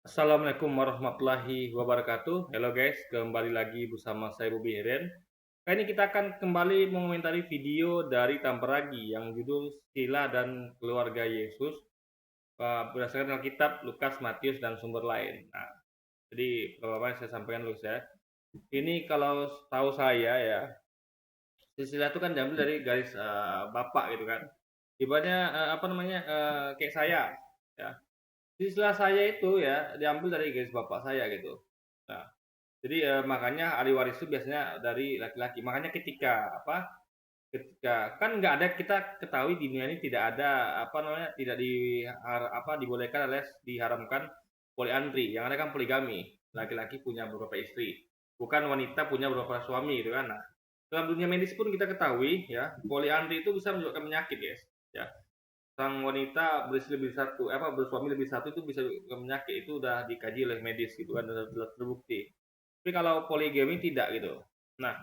Assalamualaikum warahmatullahi wabarakatuh. Halo guys, kembali lagi bersama saya Bobi Heren. Kali ini kita akan kembali mengomentari video dari Tamperagi yang judul Sila dan Keluarga Yesus berdasarkan Alkitab, Lukas, Matius, dan sumber lain. Nah, jadi pertama saya sampaikan dulu ya. Ini kalau tahu saya ya, silsilah itu kan diambil dari garis bapak gitu kan. Ibaratnya apa namanya kayak saya ya. Silsilah saya itu ya diambil dari garis bapak saya gitu. Nah, jadi, makanya ahli waris itu biasanya dari laki-laki. Makanya ketika kan nggak ada, kita ketahui di dunia ini tidak ada, apa namanya, tidak dibolehkan alias diharamkan poliandri, yang ada kan poligami. Laki-laki punya beberapa istri, bukan wanita punya beberapa suami gitu kan. Nah, dalam dunia medis pun kita ketahui ya, poliandri itu bisa menyebabkan penyakit, guys, ya. Sang wanita beristri lebih satu, bersuami lebih satu itu bisa menyebabkan penyakit, itu udah dikaji oleh medis gitu kan, sudah terbukti. Tapi kalau poligami tidak gitu. Nah,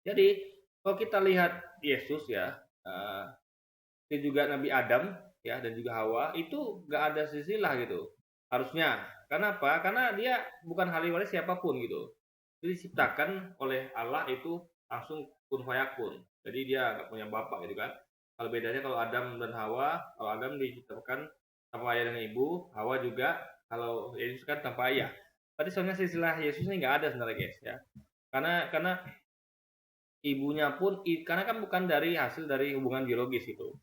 jadi kalau kita lihat Yesus ya, dan juga Nabi Adam ya dan juga Hawa itu nggak ada silsilah gitu. Harusnya. Karena apa? Karena dia bukan ahli waris siapapun gitu. Jadi diciptakan oleh Allah itu langsung kun fayakun. Jadi dia nggak punya bapak gitu kan. Kalau bedanya kalau Adam dan Hawa, kalau Adam diciptakan tanpa ayah dan ibu, Hawa juga, kalau Yesus kan tanpa ayah. Tadi soalnya silsilah Yesus ini nggak ada sebenarnya guys ya. Karena ibunya pun karena kan bukan dari hasil dari hubungan biologis itu.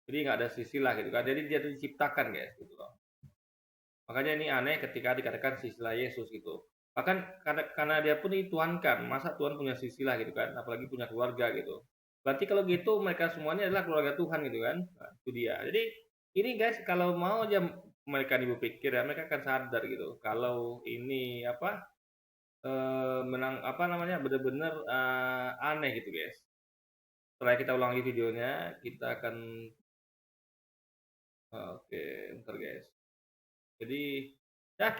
Jadi nggak ada silsilah gitu kan. Jadi dia diciptakan guys gitu loh. Makanya ini aneh ketika dikatakan silsilah Yesus gitu. Bahkan karena dia pun dituhankan, masa Tuhan punya silsilah gitu kan, apalagi punya keluarga gitu. Berarti kalau gitu mereka semuanya adalah keluarga Tuhan gitu kan. Nah, itu dia. Jadi ini guys, kalau mau aja mereka ibu pikir ya, mereka akan sadar gitu. Kalau ini menang apa namanya benar-benar aneh gitu guys. Setelah kita ulangi videonya, kita akan oke, bentar guys. Jadi ya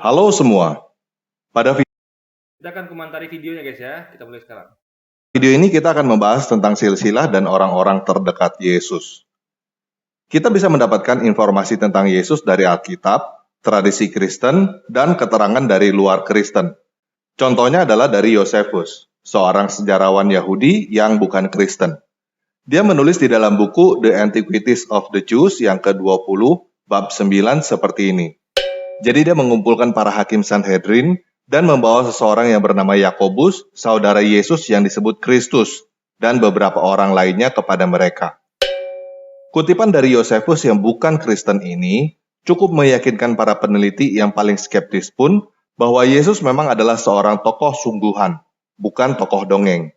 Halo semua, pada kita akan komentari videonya guys ya. Kita mulai sekarang. video ini kita akan membahas tentang silsilah dan orang-orang terdekat Yesus. Kita bisa mendapatkan informasi tentang Yesus dari Alkitab, tradisi Kristen, dan keterangan dari luar Kristen. Contohnya adalah dari Yosefus, seorang sejarawan Yahudi yang bukan Kristen. Dia menulis di dalam buku The Antiquities of the Jews yang ke-20, bab 9 seperti ini. Jadi dia mengumpulkan para hakim Sanhedrin dan membawa seseorang yang bernama Yakobus, saudara Yesus yang disebut Kristus, dan beberapa orang lainnya kepada mereka. Kutipan dari Yosefus yang bukan Kristen ini cukup meyakinkan para peneliti yang paling skeptis pun bahwa Yesus memang adalah seorang tokoh sungguhan, bukan tokoh dongeng.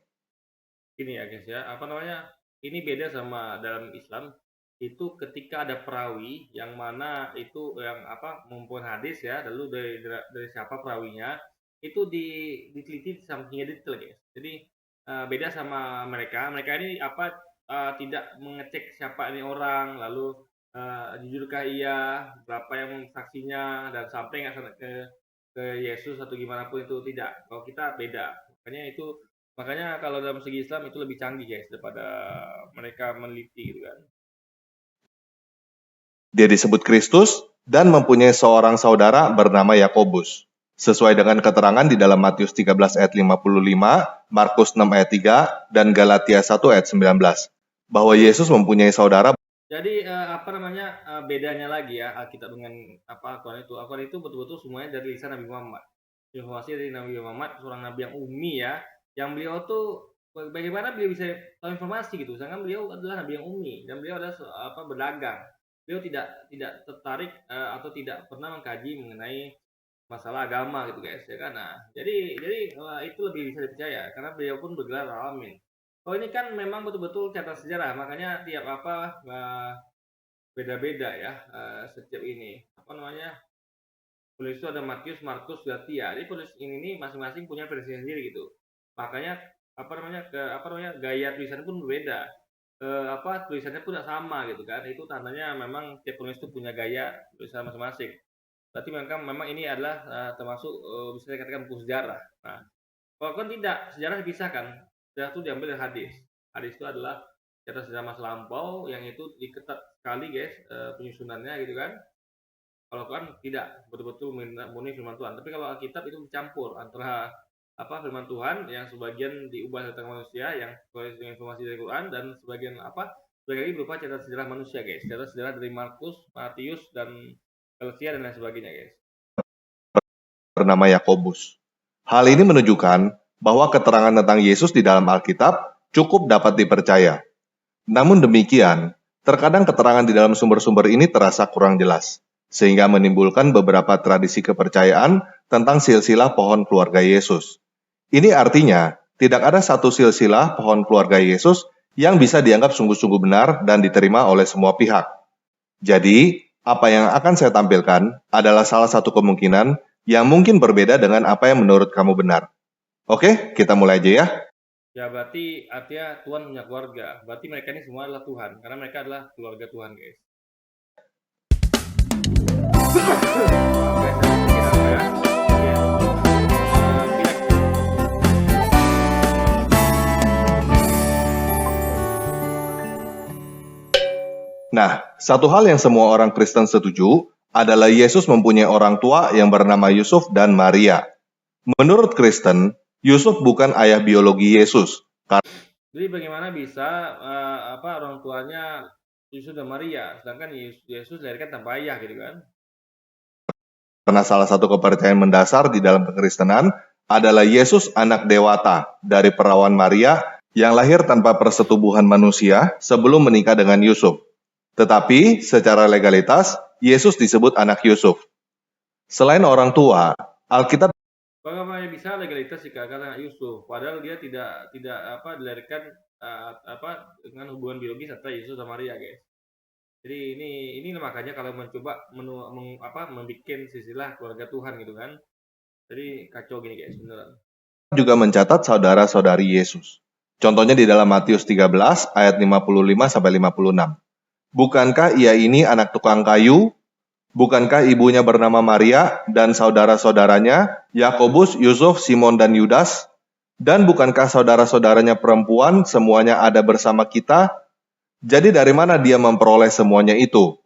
Ini ya guys ya, apa namanya? Ini beda sama dalam Islam. Itu ketika ada perawi yang mana itu yang mengumpulkan hadis ya, lalu dari siapa perawinya, itu diteliti sampingnya detail guys. Jadi beda sama mereka. Mereka ini tidak mengecek siapa ini orang, lalu jujurkah ia, berapa yang saksinya, dan sampai nggak sampai ke Yesus atau gimana pun itu tidak. Kalau kita beda. Makanya kalau dalam segi Islam itu lebih canggih guys daripada mereka meneliti gitu kan. Dia disebut Kristus dan mempunyai seorang saudara bernama Yakobus. Sesuai dengan keterangan di dalam Matius 13 ayat 55, Markus 6 ayat 3, dan Galatia 1 ayat 19, bahwa Yesus mempunyai saudara. Jadi bedanya lagi ya Alkitab dengan Al-Quran itu. Al-Quran itu betul-betul semuanya dari lisan Nabi Muhammad. Informasi dari Nabi Muhammad, seorang nabi yang ummi ya, yang beliau tuh bagaimana beliau bisa tahu informasi gitu. Sedangkan beliau adalah nabi yang ummi dan beliau adalah berdagang. Beliau tidak tertarik atau tidak pernah mengkaji mengenai masalah agama gitu guys ya kan. Nah, jadi itu lebih bisa dipercaya karena beliau pun bergelar alamin. Kalau ini kan memang betul-betul catatan sejarah, makanya tiap beda-beda ya setiap ini. Penulis itu ada Matius, Markus, Galatia. Jadi penulis ini masing-masing punya versi sendiri gitu. Makanya gaya tulisannya pun berbeda. Tulisannya pun tidak sama gitu kan. Itu tandanya memang tiap penulis itu punya gaya tulisan masing-masing. Berarti memang ini adalah termasuk bisa dikatakan buku sejarah. Nah, kalau kan tidak, sejarah dipisahkan. Sejarah itu diambil dari hadis. Hadis itu adalah cerita sejarah masa lampau yang itu diketat sekali guys penyusunannya gitu kan. Kalau Quran tidak betul-betul murni firman Tuhan. Tapi kalau Alkitab itu mencampur antara firman Tuhan yang sebagian diubah tentang manusia yang sesuai dengan informasi dari Quran, dan sebagian lagi berupa catatan sejarah manusia, guys. Catatan sejarah dari Markus, Matius, dan Galatia dan lain sebagainya, guys. Bernama Yakobus. Hal ini menunjukkan bahwa keterangan tentang Yesus di dalam Alkitab cukup dapat dipercaya. Namun demikian, terkadang keterangan di dalam sumber-sumber ini terasa kurang jelas, sehingga menimbulkan beberapa tradisi kepercayaan tentang silsilah pohon keluarga Yesus. Ini artinya, tidak ada satu silsilah pohon keluarga Yesus yang bisa dianggap sungguh-sungguh benar dan diterima oleh semua pihak. Jadi, apa yang akan saya tampilkan adalah salah satu kemungkinan yang mungkin berbeda dengan apa yang menurut kamu benar. Oke, kita mulai aja ya. Ya, berarti artinya Tuhan punya keluarga. Berarti mereka ini semua adalah Tuhan, karena mereka adalah keluarga Tuhan, guys. Nah, satu hal yang semua orang Kristen setuju adalah Yesus mempunyai orang tua yang bernama Yusuf dan Maria. Menurut Kristen, Yusuf bukan ayah biologi Yesus. Jadi bagaimana bisa orang tuanya Yusuf dan Maria, sedangkan Yesus dilahirkan tanpa ayah, gitu kan? Karena salah satu kepercayaan mendasar di dalam kekristenan adalah Yesus anak dewata dari perawan Maria yang lahir tanpa persetubuhan manusia sebelum menikah dengan Yusuf. Tetapi secara legalitas, Yesus disebut anak Yusuf. Selain orang tua, Alkitab Bagaimana bisa legalitas jika karena Yusuf, padahal dia tidak dilahirkan dengan hubungan biologis antara Yesus dan Maria, guys. Jadi ini makanya kalau mencoba membuat silsilah keluarga Tuhan, gitu kan. Jadi kacau gini, guys, beneran. juga mencatat saudara-saudari Yesus. Contohnya di dalam Matius 13 ayat 55 sampai 56. Bukankah ia ini anak tukang kayu? Bukankah ibunya bernama Maria dan saudara-saudaranya Yakobus, Yusuf, Simon, dan Yudas? Dan bukankah saudara-saudaranya perempuan semuanya ada bersama kita? Jadi dari mana dia memperoleh semuanya itu?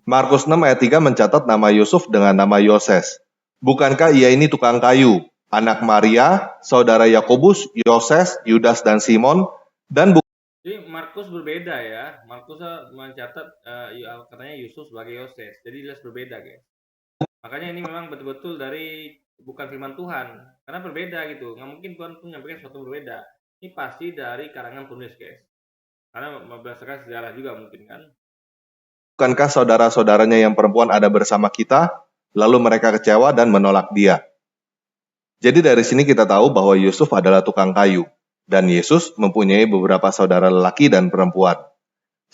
Markus 6 ayat 3 mencatat nama Yusuf dengan nama Yoses. Bukankah ia ini tukang kayu, anak Maria, saudara Yakobus, Yoses, Yudas, dan Simon? Dan Jadi Markus berbeda ya. Markus mencatat katanya Yusuf sebagai Yoses. Jadi jelas berbeda, guys. Makanya ini memang betul-betul dari bukan firman Tuhan. Karena berbeda gitu. Nggak mungkin Tuhan menyampaikan sesuatu berbeda. Ini pasti dari karangan penulis, guys. Karena berdasarkan sejarah juga mungkin kan. bukankah saudara-saudaranya yang perempuan ada bersama kita? Lalu mereka kecewa dan menolak dia. Jadi dari sini kita tahu bahwa Yusuf adalah tukang kayu. Dan Yesus mempunyai beberapa saudara lelaki dan perempuan.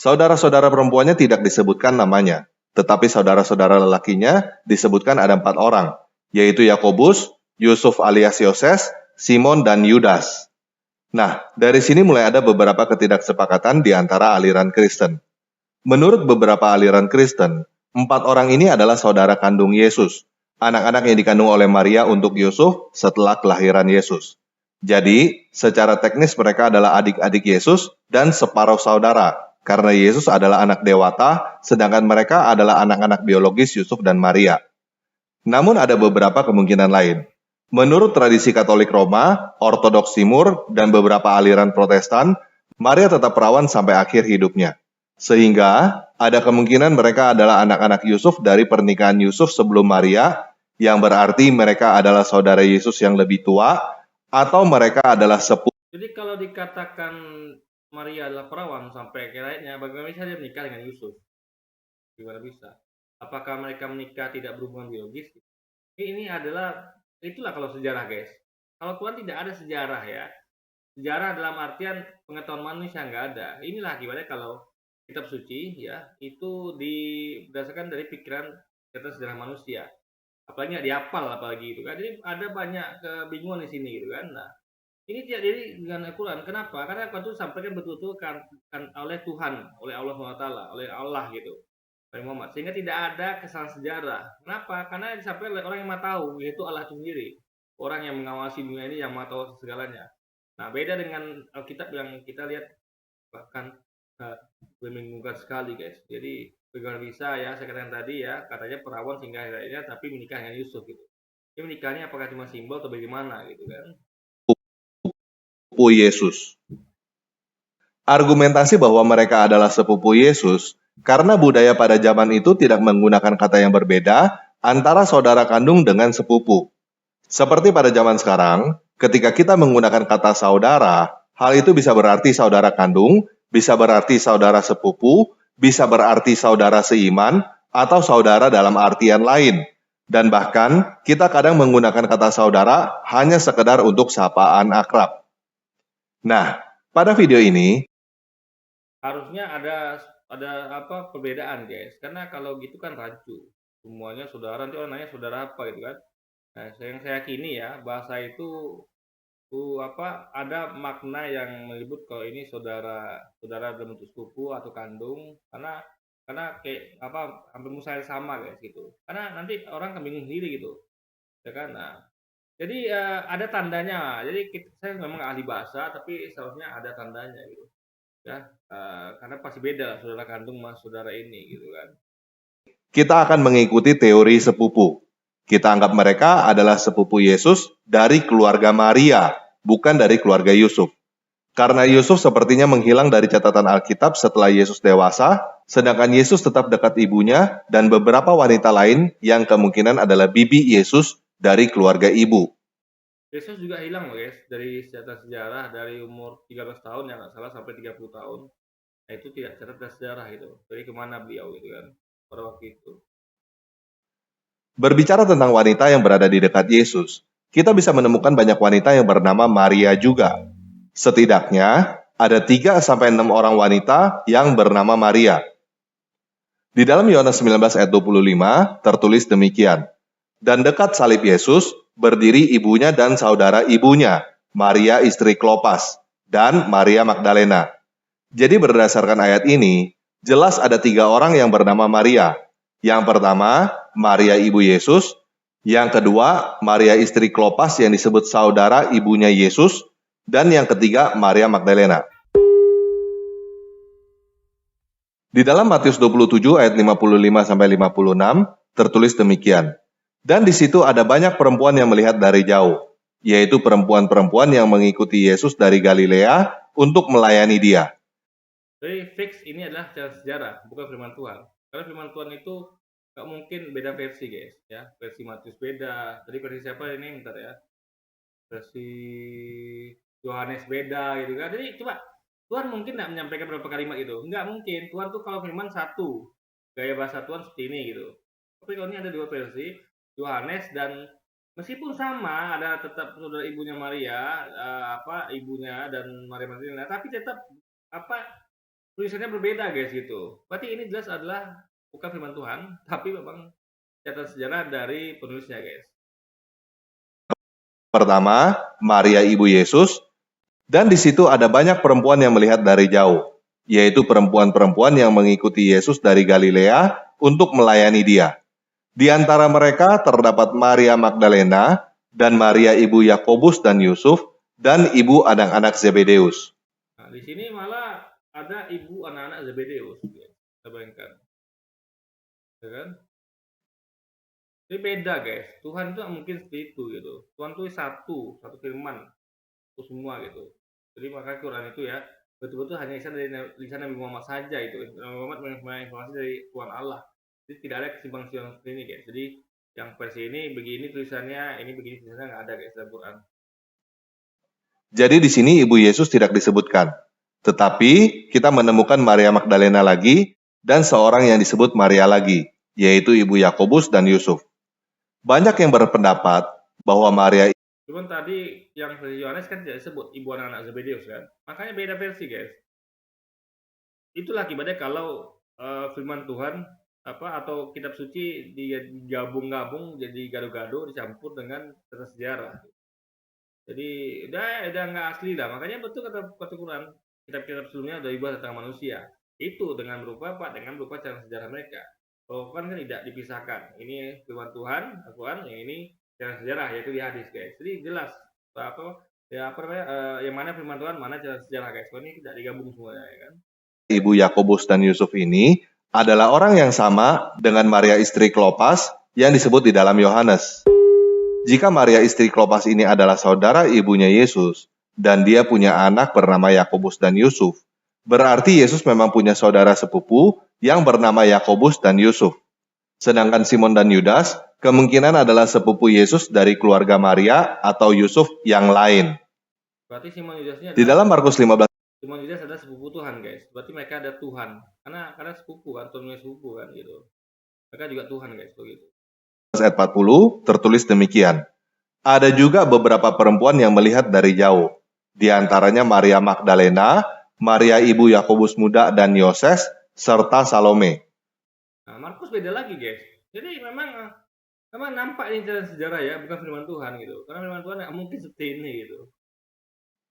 Saudara-saudara perempuannya tidak disebutkan namanya, tetapi saudara-saudara lelakinya disebutkan ada 4 orang, yaitu Yakobus, Yusuf alias Yoses, Simon, dan Yudas. Nah, dari sini mulai ada beberapa ketidaksepakatan di antara aliran Kristen. Menurut beberapa aliran Kristen, 4 orang ini adalah saudara kandung Yesus, anak-anak yang dikandung oleh Maria untuk Yusuf setelah kelahiran Yesus. Jadi, secara teknis mereka adalah adik-adik Yesus dan separuh saudara, karena Yesus adalah anak dewata, sedangkan mereka adalah anak-anak biologis Yusuf dan Maria. Namun ada beberapa kemungkinan lain. Menurut tradisi Katolik Roma, Ortodoks Timur, dan beberapa aliran Protestan, Maria tetap perawan sampai akhir hidupnya. Sehingga ada kemungkinan mereka adalah anak-anak Yusuf dari pernikahan Yusuf sebelum Maria, yang berarti mereka adalah saudara Yesus yang lebih tua, atau mereka adalah sepupu. Jadi kalau dikatakan Maria adalah perawan sampai akhirnya, bagaimana bisa dia menikah dengan Yusuf? Gimana bisa? Apakah mereka menikah tidak berhubungan biologis? Ini adalah, itulah kalau sejarah, guys. Kalau Tuhan tidak ada sejarah ya. Sejarah dalam artian pengetahuan manusia nggak ada. Inilah akibatnya kalau kitab suci ya itu berdasarkan dari pikiran kita sejarah manusia. Apalagi nggak dihafal apalagi itu kan. Jadi ada banyak kebingungan di sini gitu kan. Nah, ini tidak jadi dengan Al-Quran. Kenapa? Karena Al-Quran itu sampaikan betul-betul kan oleh Tuhan, oleh Allah SWT, oleh Allah gitu. Oleh Muhammad. Sehingga tidak ada kesalahan sejarah. Kenapa? Karena disampaikan oleh orang yang maha tahu, yaitu Allah itu sendiri. Orang yang mengawasi dunia ini yang maha tahu segalanya. Nah, beda dengan Alkitab yang kita lihat bahkan membingungkan sekali, guys. Jadi bagaimana bisa ya, saya katakan tadi ya, katanya perawan singgah akhirnya tapi menikah dengan Yusuf gitu. Ini menikahnya apakah cuma simbol atau bagaimana gitu kan? Sepupu Yesus. Argumentasi bahwa mereka adalah sepupu Yesus karena budaya pada zaman itu tidak menggunakan kata yang berbeda antara saudara kandung dengan sepupu. Seperti pada zaman sekarang, ketika kita menggunakan kata saudara, hal itu bisa berarti saudara kandung, bisa berarti saudara sepupu, bisa berarti saudara seiman, atau saudara dalam artian lain. Dan bahkan, kita kadang menggunakan kata saudara hanya sekedar untuk sapaan akrab. Nah, pada video ini, Harusnya ada apa perbedaan guys, karena kalau gitu kan rancu. Semuanya saudara, nanti orang nanya saudara apa gitu kan. Nah, yang saya yakini ya, bahasa itu apa ada makna yang menyebut kalau ini saudara saudara dalam bentuk sepupu atau kandung karena kayak apa hampir mustahil sama guys gitu karena nanti orang akan bingung sendiri gitu ya kan. Nah, jadi ada tandanya, jadi saya memang ahli bahasa tapi seharusnya ada tandanya gitu ya, karena pasti beda saudara kandung sama saudara ini gitu kan. kita akan mengikuti teori sepupu. Kita anggap mereka adalah sepupu Yesus dari keluarga Maria, bukan dari keluarga Yusuf. Karena Yusuf sepertinya menghilang dari catatan Alkitab setelah Yesus dewasa, sedangkan Yesus tetap dekat ibunya dan beberapa wanita lain yang kemungkinan adalah bibi Yesus dari keluarga ibu. Yesus juga hilang loh guys dari sejarah dari umur 13 tahun ya nggak salah sampai 30 tahun. Nah, itu tidak tercatat sejarah itu. Jadi kemana beliau gitu kan pada waktu itu. Berbicara tentang wanita yang berada di dekat Yesus, kita bisa menemukan banyak wanita yang bernama Maria juga. Setidaknya, ada 3-6 orang wanita yang bernama Maria. Di dalam Yohanes 19 ayat 25 tertulis demikian. Dan dekat salib Yesus berdiri ibunya dan saudara ibunya, Maria istri Klopas, dan Maria Magdalena. Jadi berdasarkan ayat ini, jelas ada 3 orang yang bernama Maria. Yang pertama, Maria ibu Yesus. Yang kedua, Maria istri Klopas yang disebut saudara ibunya Yesus. Dan yang ketiga, Maria Magdalena. Di dalam Matius 27 ayat 55-56 tertulis demikian. Dan di situ ada banyak perempuan yang melihat dari jauh, yaitu perempuan-perempuan yang mengikuti Yesus dari Galilea untuk melayani dia. Jadi fix ini adalah sejarah, bukan firman Tuhan. Karena firman Tuhan itu nggak mungkin beda versi guys, ya. Versi Matius beda. Tadi versi siapa ini? Bentar ya. Versi Yohanes beda gitu kan. Jadi coba Tuhan mungkin nggak menyampaikan beberapa kalimat itu. Nggak mungkin. Tuhan tuh kalau firman satu. Gaya bahasa Tuhan seperti ini gitu. Tapi kalau ini ada 2 versi, Yohanes dan meskipun sama ada tetap saudara ibunya Maria, ibunya dan Maria Magdalena, tapi tetap apa tulisannya berbeda guys gitu. Berarti ini jelas adalah bukan firman Tuhan, tapi memang catatan sejarah dari penulisnya guys. Pertama, Maria ibu Yesus, dan di situ ada banyak perempuan yang melihat dari jauh, yaitu perempuan-perempuan yang mengikuti Yesus dari Galilea untuk melayani dia. Di antara mereka terdapat Maria Magdalena dan Maria ibu Yakobus dan Yusuf dan ibu anak-anak Zebedeus. Nah, di sini malah ada ibu anak-anak Zebedeus, guys. Kita bayangkan, ya kan? Ini beda guys. Tuhan itu mungkin seperti itu gitu. Tuhan itu satu firman untuk semua gitu. Jadi maka Quran itu ya betul-betul hanya lisan Nabi Muhammad saja itu. Nabi Muhammad menerima informasi dari Tuhan Allah. Jadi tidak ada kesimpang siuran seperti ini guys. Jadi yang versi ini begini tulisannya, ini begini tulisannya nggak ada guys dalam Quran. Jadi di sini ibu Yesus tidak disebutkan. Tetapi kita menemukan Maria Magdalena lagi dan seorang yang disebut Maria lagi, yaitu ibu Yakobus dan Yusuf. Banyak yang berpendapat bahwa Maria. Cuman tadi yang versi Yohanes kan tidak disebut ibu anak-anak Zebedeus kan. Makanya beda versi guys. Itulah akibatnya kalau firman Tuhan atau kitab suci digabung-gabung jadi gado-gado dicampur dengan cerita sejarah. Jadi udah nggak asli lah. Makanya betul kata Quran, kitab-kitab sebelumnya sudah dibuat tentang manusia. Itu dengan berupa apa? Dengan berupa cara sejarah mereka. Kalau kan tidak dipisahkan. Ini firman Tuhan, Al-Quran, yang ini cara sejarah yaitu di hadis guys. Jadi jelas yang mana firman Tuhan, mana cara sejarah guys. Kalau ini tidak digabung semuanya ya kan. Ibu Yakobus dan Yusuf ini adalah orang yang sama dengan Maria istri Klopas yang disebut di dalam Yohanes. Jika Maria istri Klopas ini adalah saudara ibunya Yesus, dan dia punya anak bernama Yakobus dan Yusuf, berarti Yesus memang punya saudara sepupu yang bernama Yakobus dan Yusuf. Sedangkan Simon dan Yudas kemungkinan adalah sepupu Yesus dari keluarga Maria atau Yusuf yang lain. Berarti Simon Yudas ini Di adalah dalam Markus 15 Simon Yudas adalah sepupu Tuhan, guys. Berarti mereka ada Tuhan. Karena sepupu kan, turunnya sepupu kan gitu. Mereka juga Tuhan, guys, begitu. ayat 40 tertulis demikian. Ada juga beberapa perempuan yang melihat dari jauh. Di antaranya Maria Magdalena, Maria ibu Yakobus muda dan Yoses, serta Salome. Nah, Markus beda lagi, guys. Jadi memang nampak ini dalam sejarah ya, bukan firman Tuhan gitu. Karena firman Tuhan nggak mungkin seperti ini gitu.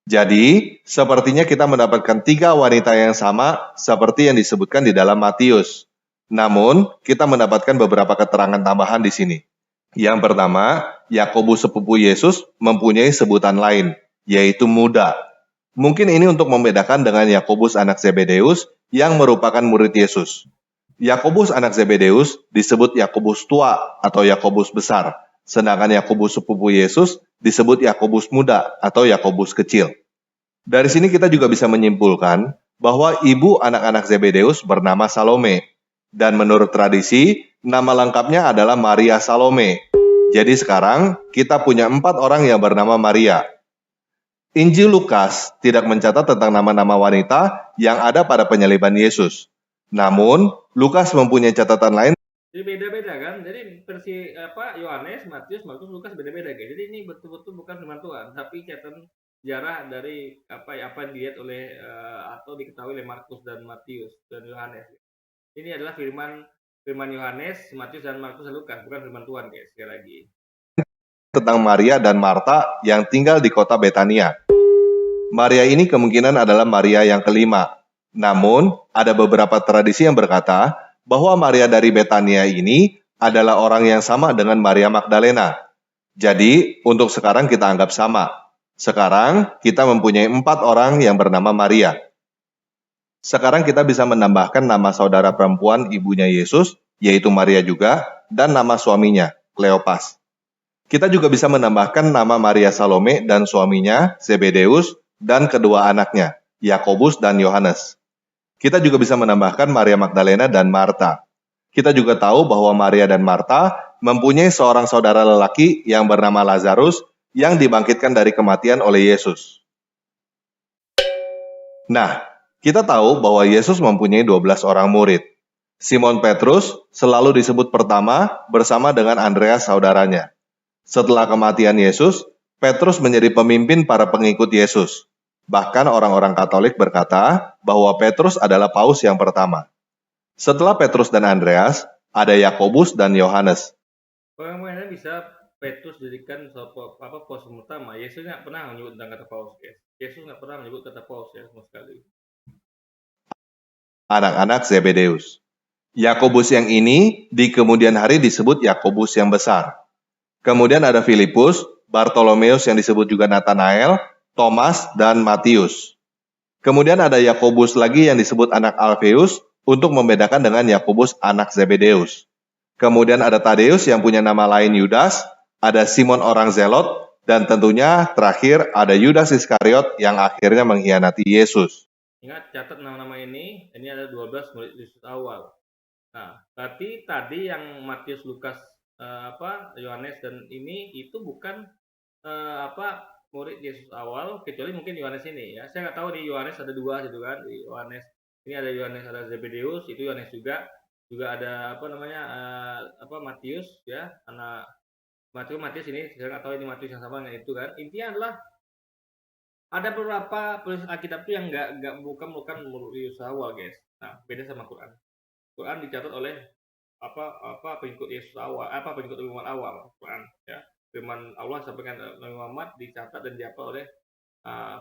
Jadi, sepertinya kita mendapatkan 3 wanita yang sama seperti yang disebutkan di dalam Matius. Namun, kita mendapatkan beberapa keterangan tambahan di sini. Yang pertama, Yakobus sepupu Yesus mempunyai sebutan lain, yaitu muda. Mungkin ini untuk membedakan dengan Yakobus anak Zebedeus yang merupakan murid Yesus. Yakobus anak Zebedeus disebut Yakobus tua atau Yakobus besar, sedangkan Yakobus sepupu Yesus disebut Yakobus muda atau Yakobus kecil. Dari sini kita juga bisa menyimpulkan bahwa ibu anak-anak Zebedeus bernama Salome, dan menurut tradisi, nama lengkapnya adalah Maria Salome. Jadi sekarang kita punya 4 orang yang bernama Maria. Injil Lukas tidak mencatat tentang nama-nama wanita yang ada pada penyaliban Yesus. Namun, Lukas mempunyai catatan lain. Jadi beda-beda kan. Jadi versi Yohanes, Matius, Markus, Lukas beda-beda guys. Jadi ini betul-betul bukan firman Tuhan, tapi catatan sejarah dari apa yang dilihat oleh atau diketahui oleh Markus dan Matius dan Yohanes. Ini adalah firman Yohanes, Matius dan Markus dan Lukas, bukan firman Tuhan guys. Sekali lagi. Tentang Maria dan Marta yang tinggal di kota Betania. Maria ini kemungkinan adalah Maria yang kelima. Namun, ada beberapa tradisi yang berkata bahwa Maria dari Betania ini adalah orang yang sama dengan Maria Magdalena. Jadi, untuk sekarang kita anggap sama. Sekarang, kita mempunyai 4 orang yang bernama Maria. Sekarang kita bisa menambahkan nama saudara perempuan ibunya Yesus, yaitu Maria juga, dan nama suaminya, Kleopas. Kita juga bisa menambahkan nama Maria Salome dan suaminya, Zebedeus, dan kedua anaknya, Yakobus dan Yohanes. Kita juga bisa menambahkan Maria Magdalena dan Marta. Kita juga tahu bahwa Maria dan Marta mempunyai seorang saudara lelaki yang bernama Lazarus yang dibangkitkan dari kematian oleh Yesus. Nah, kita tahu bahwa Yesus mempunyai 12 orang murid. Simon Petrus selalu disebut pertama bersama dengan Andreas saudaranya. Setelah kematian Yesus, Petrus menjadi pemimpin para pengikut Yesus. Bahkan orang-orang Katolik berkata bahwa Petrus adalah paus yang pertama. Setelah Petrus dan Andreas, ada Yakobus dan Yohanes. Bagaimana bisa Petrus jadikan paus pertama? Yesus nggak pernah menyebut tentang kata paus, guys. Yesus nggak pernah menyebut kata paus ya sama sekali. Anak-anak Zebedeus. Yakobus yang ini di kemudian hari disebut Yakobus yang besar. Kemudian ada Filipus, Bartolomeus yang disebut juga Nathanael, Thomas, dan Matius. Kemudian ada Yakobus lagi yang disebut anak Alfeus untuk membedakan dengan Yakobus anak Zebedeus. Kemudian ada Tadeus yang punya nama lain Yudas, ada Simon orang Zelot, dan tentunya terakhir ada Yudas Iskariot yang akhirnya mengkhianati Yesus. Ingat, catat nama-nama ini ada 12 murid Yesus awal. Nah, berarti tadi yang Matius, Lukas, Yohanes dan ini itu bukan murid Yesus awal, kecuali mungkin Yohanes ini ya. Saya nggak tahu di Yohanes ada 2 gitu kan. Di Yohanes ini ada Yohanes, ada Zebedeus, itu Yohanes juga ada Matius ya, anak Matius ini saya nggak tahu ini Matius yang sama dengan itu kan. Intinya adalah ada beberapa penulis Alkitab itu yang bukan murid Yesus awal guys. Nah, beda sama Quran. Quran dicatat oleh pengikut Yesus awal, pengikut Nabi Muhammad awal, Quran ya. Firman Allah sampaikan Nabi Muhammad dicatat dan dihafal oleh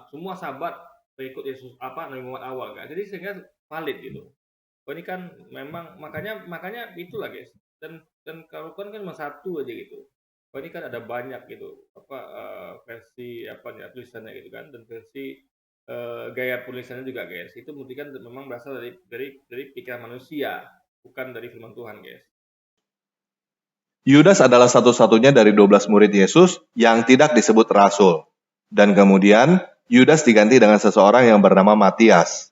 semua sahabat pengikut Yesus Nabi Muhammad awal kan. Jadi sehingga valid gitu. Ini kan memang makanya itulah guys. Dan kalau Quran kan cuma satu aja gitu. Ini kan ada banyak gitu versi tulisannya gitu kan, dan versi gaya tulisannya juga guys. Itu kan memang berasal dari pikiran manusia. bukan dari firman Tuhan, guys. Yudas adalah satu-satunya dari 12 murid Yesus yang tidak disebut rasul. Dan kemudian, Yudas diganti dengan seseorang yang bernama Matias.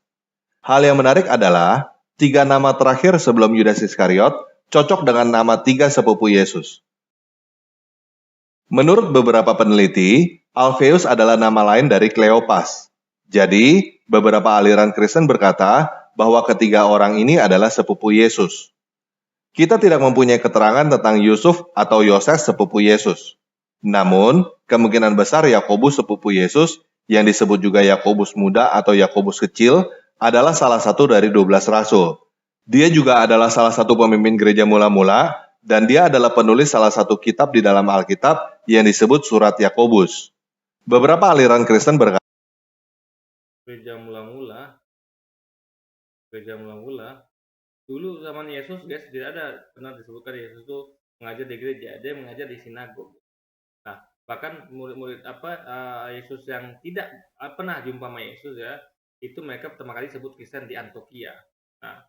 Hal yang menarik adalah, 3 nama terakhir sebelum Yudas Iskariot cocok dengan nama 3 sepupu Yesus. Menurut beberapa peneliti, Alpheus adalah nama lain dari Kleopas. Jadi, beberapa aliran Kristen berkata bahwa ketiga orang ini adalah sepupu Yesus. Kita tidak mempunyai keterangan tentang Yusuf atau Yoses sepupu Yesus. Namun, kemungkinan besar Yakobus sepupu Yesus, yang disebut juga Yakobus muda atau Yakobus kecil, adalah salah satu dari 12 rasul. Dia juga adalah salah satu pemimpin gereja mula-mula, dan dia adalah penulis salah satu kitab di dalam Alkitab yang disebut Surat Yakobus. Beberapa aliran Kristen berkata, Gereja mula-mula, dulu zaman Yesus, guys, tidak ada pernah disebutkan Yesus itu mengajar di gereja, dia mengajar di sinagog. Nah, bahkan murid-murid Yesus yang tidak pernah jumpa sama Yesus ya, itu mereka pertama kali disebut Kristen di Antioquia. Nah,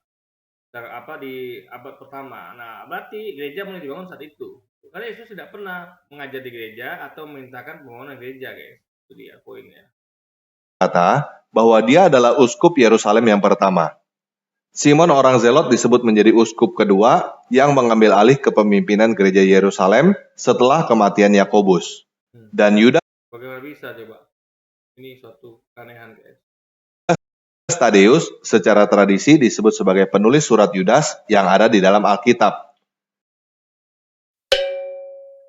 di abad pertama. Nah, berarti gereja mulai dibangun saat itu. Karena Yesus tidak pernah mengajar di gereja atau memerintahkan pembangunan gereja, guys. Itu dia poinnya. Kata bahwa dia adalah uskup Yerusalem yang pertama. Simon orang Zelot disebut menjadi uskup kedua yang mengambil alih kepemimpinan gereja Yerusalem setelah kematian Yakobus. Dan Yudas Bagaimana bisa coba? Ini suatu keanehan, guys. Tadeus secara tradisi disebut sebagai penulis surat Yudas yang ada di dalam Alkitab.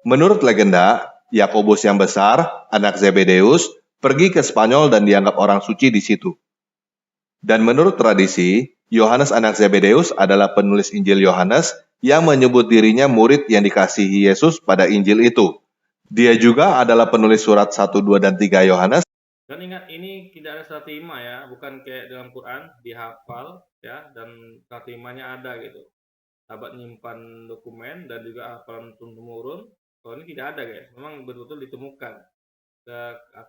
Menurut legenda, Yakobus yang besar, anak Zebedeus, pergi ke Spanyol dan dianggap orang suci di situ. Dan menurut tradisi, Yohanes anak Zebedeus adalah penulis Injil Yohanes yang menyebut dirinya murid yang dikasihi Yesus pada Injil itu. Dia juga adalah penulis surat 1, 2, dan 3 Yohanes. Dan ingat, ini tidak ada statima ya, bukan kayak dalam Quran, dihafal ya, dan statimanya ada gitu. Sahabat nyimpan dokumen dan juga hafalan turun-temurun. Kalau ini tidak ada, guys. Memang betul-betul ditemukan ke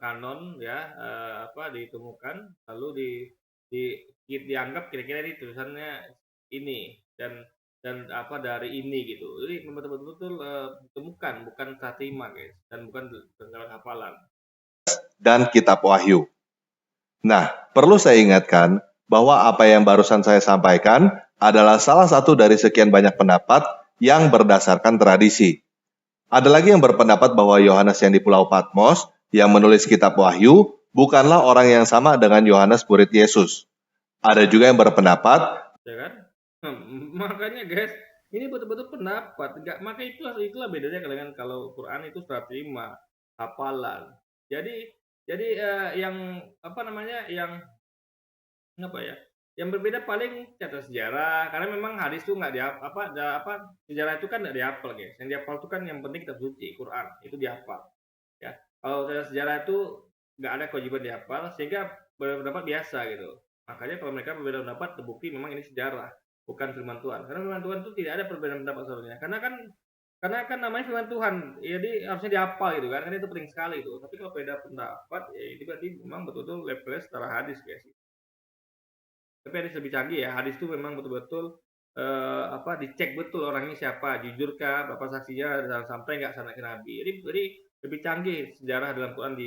kanon ya, ditemukan lalu dianggap kira-kira ini tulisannya ini dan dari ini gitu. Jadi betul-betul ditemukan, bukan statima, guys, dan bukan dalam hafalan. Dan Kitab Wahyu. Nah, perlu saya ingatkan bahwa apa yang barusan saya sampaikan adalah salah satu dari sekian banyak pendapat yang berdasarkan tradisi. Ada lagi yang berpendapat bahwa Yohanes yang di Pulau Patmos yang menulis Kitab Wahyu bukanlah orang yang sama dengan Yohanes murid Yesus. Ada juga yang berpendapat, ya kan? Makanya, guys, ini betul-betul pendapat. Maka itulah bedanya dengan kalau Quran itu statima, hafalan. Jadi yang berbeda paling catat sejarah, karena memang hadis itu nggak sejarah itu kan nggak dihafal, guys. Yang dihafal itu kan yang penting kitab suci Quran itu dihafal. Ya, kalau sejarah itu nggak ada kewajiban dihafal, sehingga berpendapat biasa gitu. Makanya kalau mereka berbeda pendapat, terbukti memang ini sejarah, bukan firman Tuhan. Karena firman Tuhan itu tidak ada perbedaan pendapat sebenarnya. Karena kan namanya firman Tuhan, jadi harusnya dihafal gitu kan, karena itu penting sekali itu. Tapi kalau beda pendapat, ya ini berarti memang betul-betul levelnya secara hadis, guys. Tapi hadis lebih canggih ya, hadis itu memang betul-betul dicek betul orangnya siapa, jujurkah, berapa saksinya, dan sampai nggak sampai ke Nabi. Jadi lebih canggih sejarah dalam Quran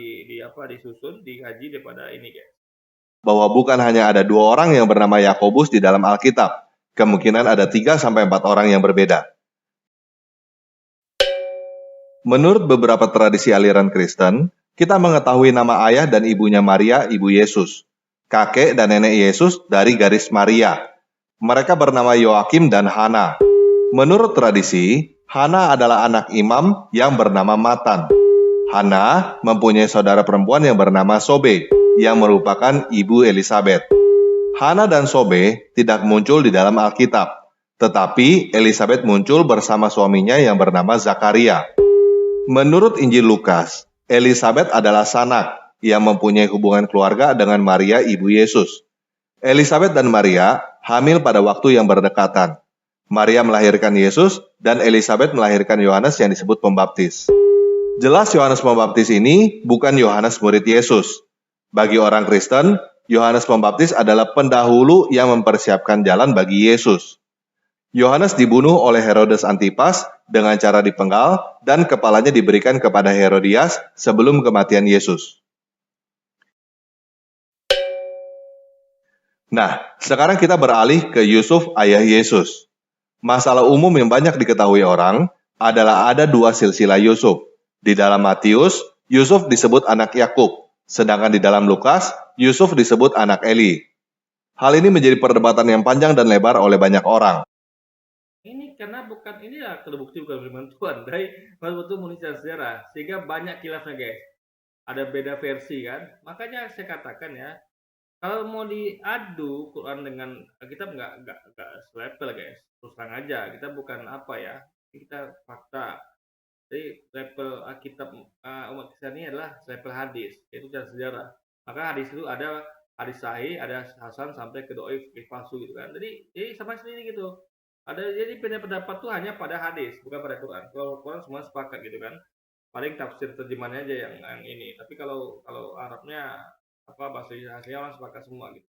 disusun, dikaji daripada ini, guys. Bahwa bukan hanya ada 2 orang yang bernama Yakobus di dalam Alkitab, kemungkinan ada 3-4 orang yang berbeda. Menurut beberapa tradisi aliran Kristen, kita mengetahui nama ayah dan ibunya Maria, ibu Yesus, kakek dan nenek Yesus dari garis Maria. Mereka bernama Yoakim dan Hana. Menurut tradisi, Hana adalah anak imam yang bernama Matan. Hana mempunyai saudara perempuan yang bernama Sobe, yang merupakan ibu Elisabet. Hana dan Sobe tidak muncul di dalam Alkitab, tetapi Elisabet muncul bersama suaminya yang bernama Zakaria. Menurut Injil Lukas, Elisabet adalah sanak yang mempunyai hubungan keluarga dengan Maria, ibu Yesus. Elisabet dan Maria hamil pada waktu yang berdekatan. Maria melahirkan Yesus dan Elisabet melahirkan Yohanes yang disebut Pembaptis. Jelas Yohanes Pembaptis ini bukan Yohanes murid Yesus. Bagi orang Kristen, Yohanes Pembaptis adalah pendahulu yang mempersiapkan jalan bagi Yesus. Yohanes dibunuh oleh Herodes Antipas dengan cara dipenggal dan kepalanya diberikan kepada Herodias sebelum kematian Yesus. Nah, sekarang kita beralih ke Yusuf, ayah Yesus. Masalah umum yang banyak diketahui orang adalah ada dua silsilah Yusuf. Di dalam Matius, Yusuf disebut anak Yakub, sedangkan di dalam Lukas, Yusuf disebut anak Eli. Hal ini menjadi perdebatan yang panjang dan lebar oleh banyak orang. Ini karena bukan ini ya terbukti bukan firman Tuhan dari betul menulis sejarah sehingga banyak khilafnya guys. Ada beda versi kan. Makanya saya katakan ya, kalau mau diadu Quran dengan kitab nggak selevel guys. Terus terang aja kita bukan apa ya, kita fakta. Jadi level kitab umat Kristen ini adalah level hadis, yaitu sejarah. Maka hadis itu ada hadis sahih, ada hasan sampai ke doif, palsu gitu kan. Jadi sama sendiri gitu. Jadi beda pendapat tuh hanya pada hadis, bukan pada Quran. Kalau Quran semua sepakat gitu kan. Paling tafsir terjemahannya aja yang ini. Tapi kalau kalau Arabnya apa bahasa Indonesia orang sepakat semua gitu.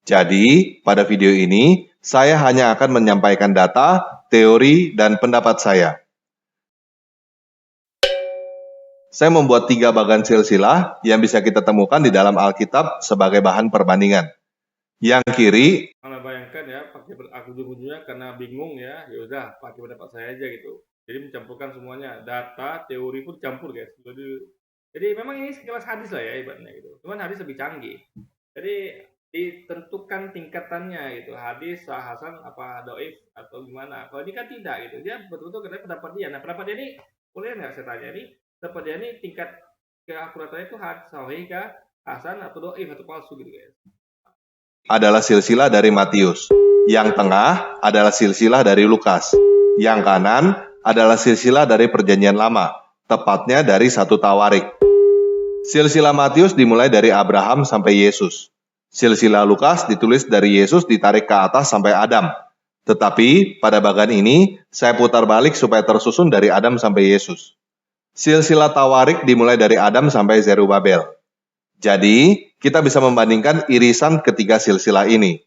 Jadi, pada video ini, saya hanya akan menyampaikan data, teori, dan pendapat saya. Saya membuat 3 bagan silsilah yang bisa kita temukan di dalam Alkitab sebagai bahan perbandingan. Yang kiri, Kalau bayangkan ya, pakai ujung-ujungnya karena bingung ya, ya udah pakai pendapat saya aja gitu. Jadi mencampurkan semuanya, data, teori pun campur guys. Jadi memang ini sekelas hadis lah ya ibaratnya gitu. Cuman hadis lebih canggih. Jadi ditentukan tingkatannya gitu. Hadis, hasan, apa doif atau gimana. Kalau ini kan tidak gitu. Dia betul-betul karena pendapat dia. Nah pendapat dia ini boleh nggak saya tanya ini? Pendapat dia ini tingkat keakuratannya itu sahih kah, hasan atau doif atau palsu gitu guys. adalah silsilah dari Matius. Yang tengah adalah silsilah dari Lukas. Yang kanan adalah silsilah dari Perjanjian Lama, tepatnya dari 1 Tawarik. Silsilah Matius dimulai dari Abraham sampai Yesus. Silsilah Lukas ditulis dari Yesus ditarik ke atas sampai Adam. Tetapi pada bagian ini, saya putar balik supaya tersusun dari Adam sampai Yesus. Silsilah Tawarik dimulai dari Adam sampai Zerubabel. Jadi, kita bisa membandingkan irisan ketiga silsilah ini.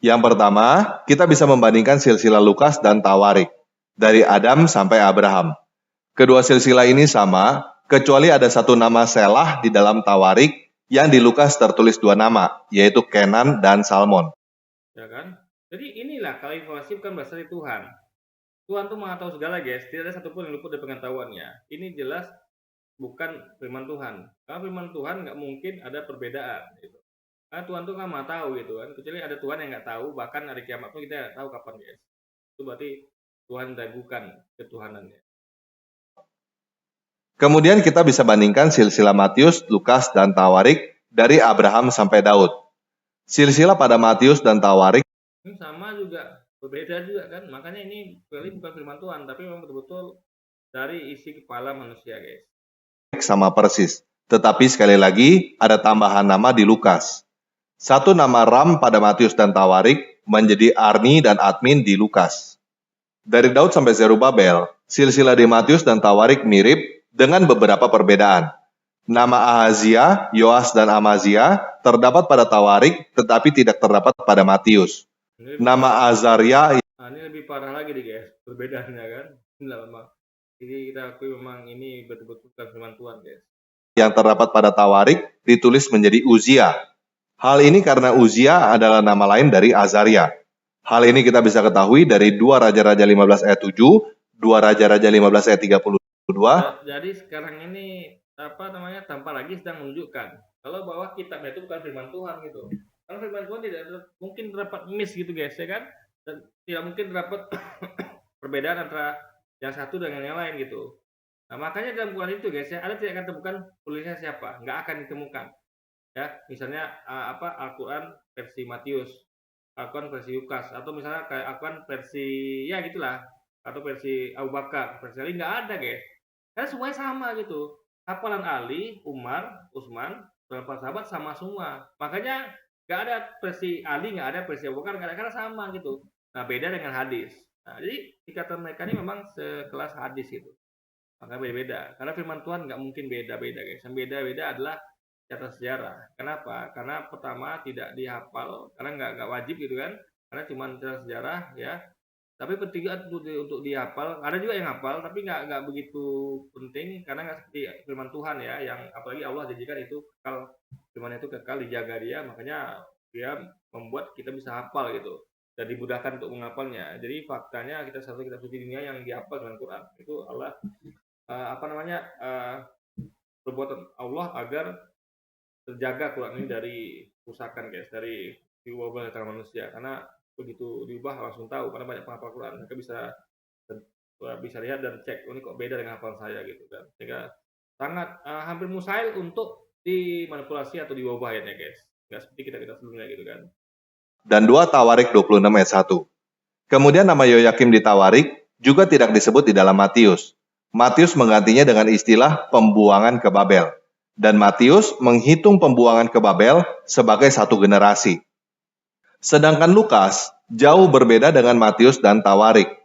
Yang pertama, kita bisa membandingkan silsilah Lukas dan Tawarik, dari Adam sampai Abraham. Kedua silsilah ini sama, kecuali ada satu nama Selah di dalam Tawarik, yang di Lukas tertulis 2 nama, yaitu Kenan dan Salmon. Ya kan? Jadi inilah kalau informasi bukan berasal dari Tuhan. Tuhan tuh maha tahu segala guys, tidak ada satupun yang luput dari pengetahuannya. Ini jelas bukan firman Tuhan. Karena firman Tuhan nggak mungkin ada perbedaan. Gitu. Karena Tuhan tuh kan maha tahu gitu kan. Kecuali ada Tuhan yang nggak tahu, bahkan hari kiamat pun kita nggak tahu kapan guys. Itu berarti Tuhan ragukan ketuhanannya. Kemudian kita bisa bandingkan silsilah Matius, Lukas, dan Tawarik dari Abraham sampai Daud. Silsilah pada Matius dan Tawarik Ini sama juga, berbeda juga kan. Makanya ini bukan firman Tuhan, tapi memang betul-betul dari isi kepala manusia guys. sama persis. Tetapi sekali lagi ada tambahan nama di Lukas. Satu nama Ram pada Matius dan Tawarik menjadi Arni dan Admin di Lukas. Dari Daud sampai Zerubabel, silsilah di Matius dan Tawarik mirip dengan beberapa perbedaan. Nama Ahazia, Yoas, dan Amazia terdapat pada Tawarik tetapi tidak terdapat pada Matius. Nama Azaria ini lebih parah lagi nih guys, perbedaannya kan. Jadi kita akui memang ini betul-betul bukan firman Tuhan guys. Yang terdapat pada Tawarik ditulis menjadi Uzia. Hal ini karena Uzia adalah nama lain dari Azaria. Hal ini kita bisa ketahui dari 2 Raja-Raja 15 ayat 7, 2 Raja-Raja 15 ayat 32. Jadi sekarang ini tanpa lagi sedang menunjukkan kalau bahwa kitabnya itu bukan firman Tuhan gitu. Karena firman Tuhan tidak mungkin terdapat miss gitu guys ya kan. Dan tidak mungkin terdapat perbedaan antara yang satu dengan yang lain gitu. Nah, makanya dalam Quran itu guys ya, Anda tidak akan temukan tulisnya siapa, nggak akan ditemukan. Ya, misalnya Al-Quran versi Matius, Al-Quran versi Lukas, atau misalnya kayak Al-Quran versi ya gitulah, atau versi Abu Bakar, versi Ali nggak ada guys. Karena semuanya sama gitu. Hafalan Ali, Umar, Utsman, beberapa sahabat sama semua. Makanya nggak ada versi Ali, nggak ada versi Abu Bakar, nggak ada karena sama gitu. Nah beda dengan hadis. Nah, jadi ikatan mereka ini memang sekelas hadis gitu. Maka beda-beda. Karena firman Tuhan nggak mungkin beda-beda guys. Yang beda-beda adalah catat sejarah. Kenapa? Karena pertama tidak dihafal, karena nggak wajib gitu kan, karena cuma catat sejarah ya. Tapi penting juga untuk dihafal. Ada juga yang hafal, tapi nggak begitu penting karena nggak seperti firman Tuhan ya, yang apalagi Allah janjikan itu kekal, firman itu kekal dijaga dia, makanya dia membuat kita bisa hafal gitu dan dimudahkan untuk menghafalnya. Jadi faktanya kita satu kitab suci dunia yang dihafal dengan Quran itu Allah apa namanya perbuatan Allah agar terjaga Quran ini dari kerusakan guys, dari wabah datang manusia, karena begitu diubah langsung tahu karena banyak penghafal Quran, mereka bisa lihat dan cek, oh ini kok beda dengan hafalan saya gitu kan, sehingga sangat hampir mustahil untuk dimanipulasi atau diubah ya guys, nggak seperti kita sebelumnya gitu kan. Dan 2 Tawarik 26 ayat 1. Kemudian nama Yoyakim di Tawarik juga tidak disebut di dalam Matius. Matius menggantinya dengan istilah pembuangan ke Babel. Dan Matius menghitung pembuangan ke Babel sebagai satu generasi. Sedangkan Lukas jauh berbeda dengan Matius dan Tawarik.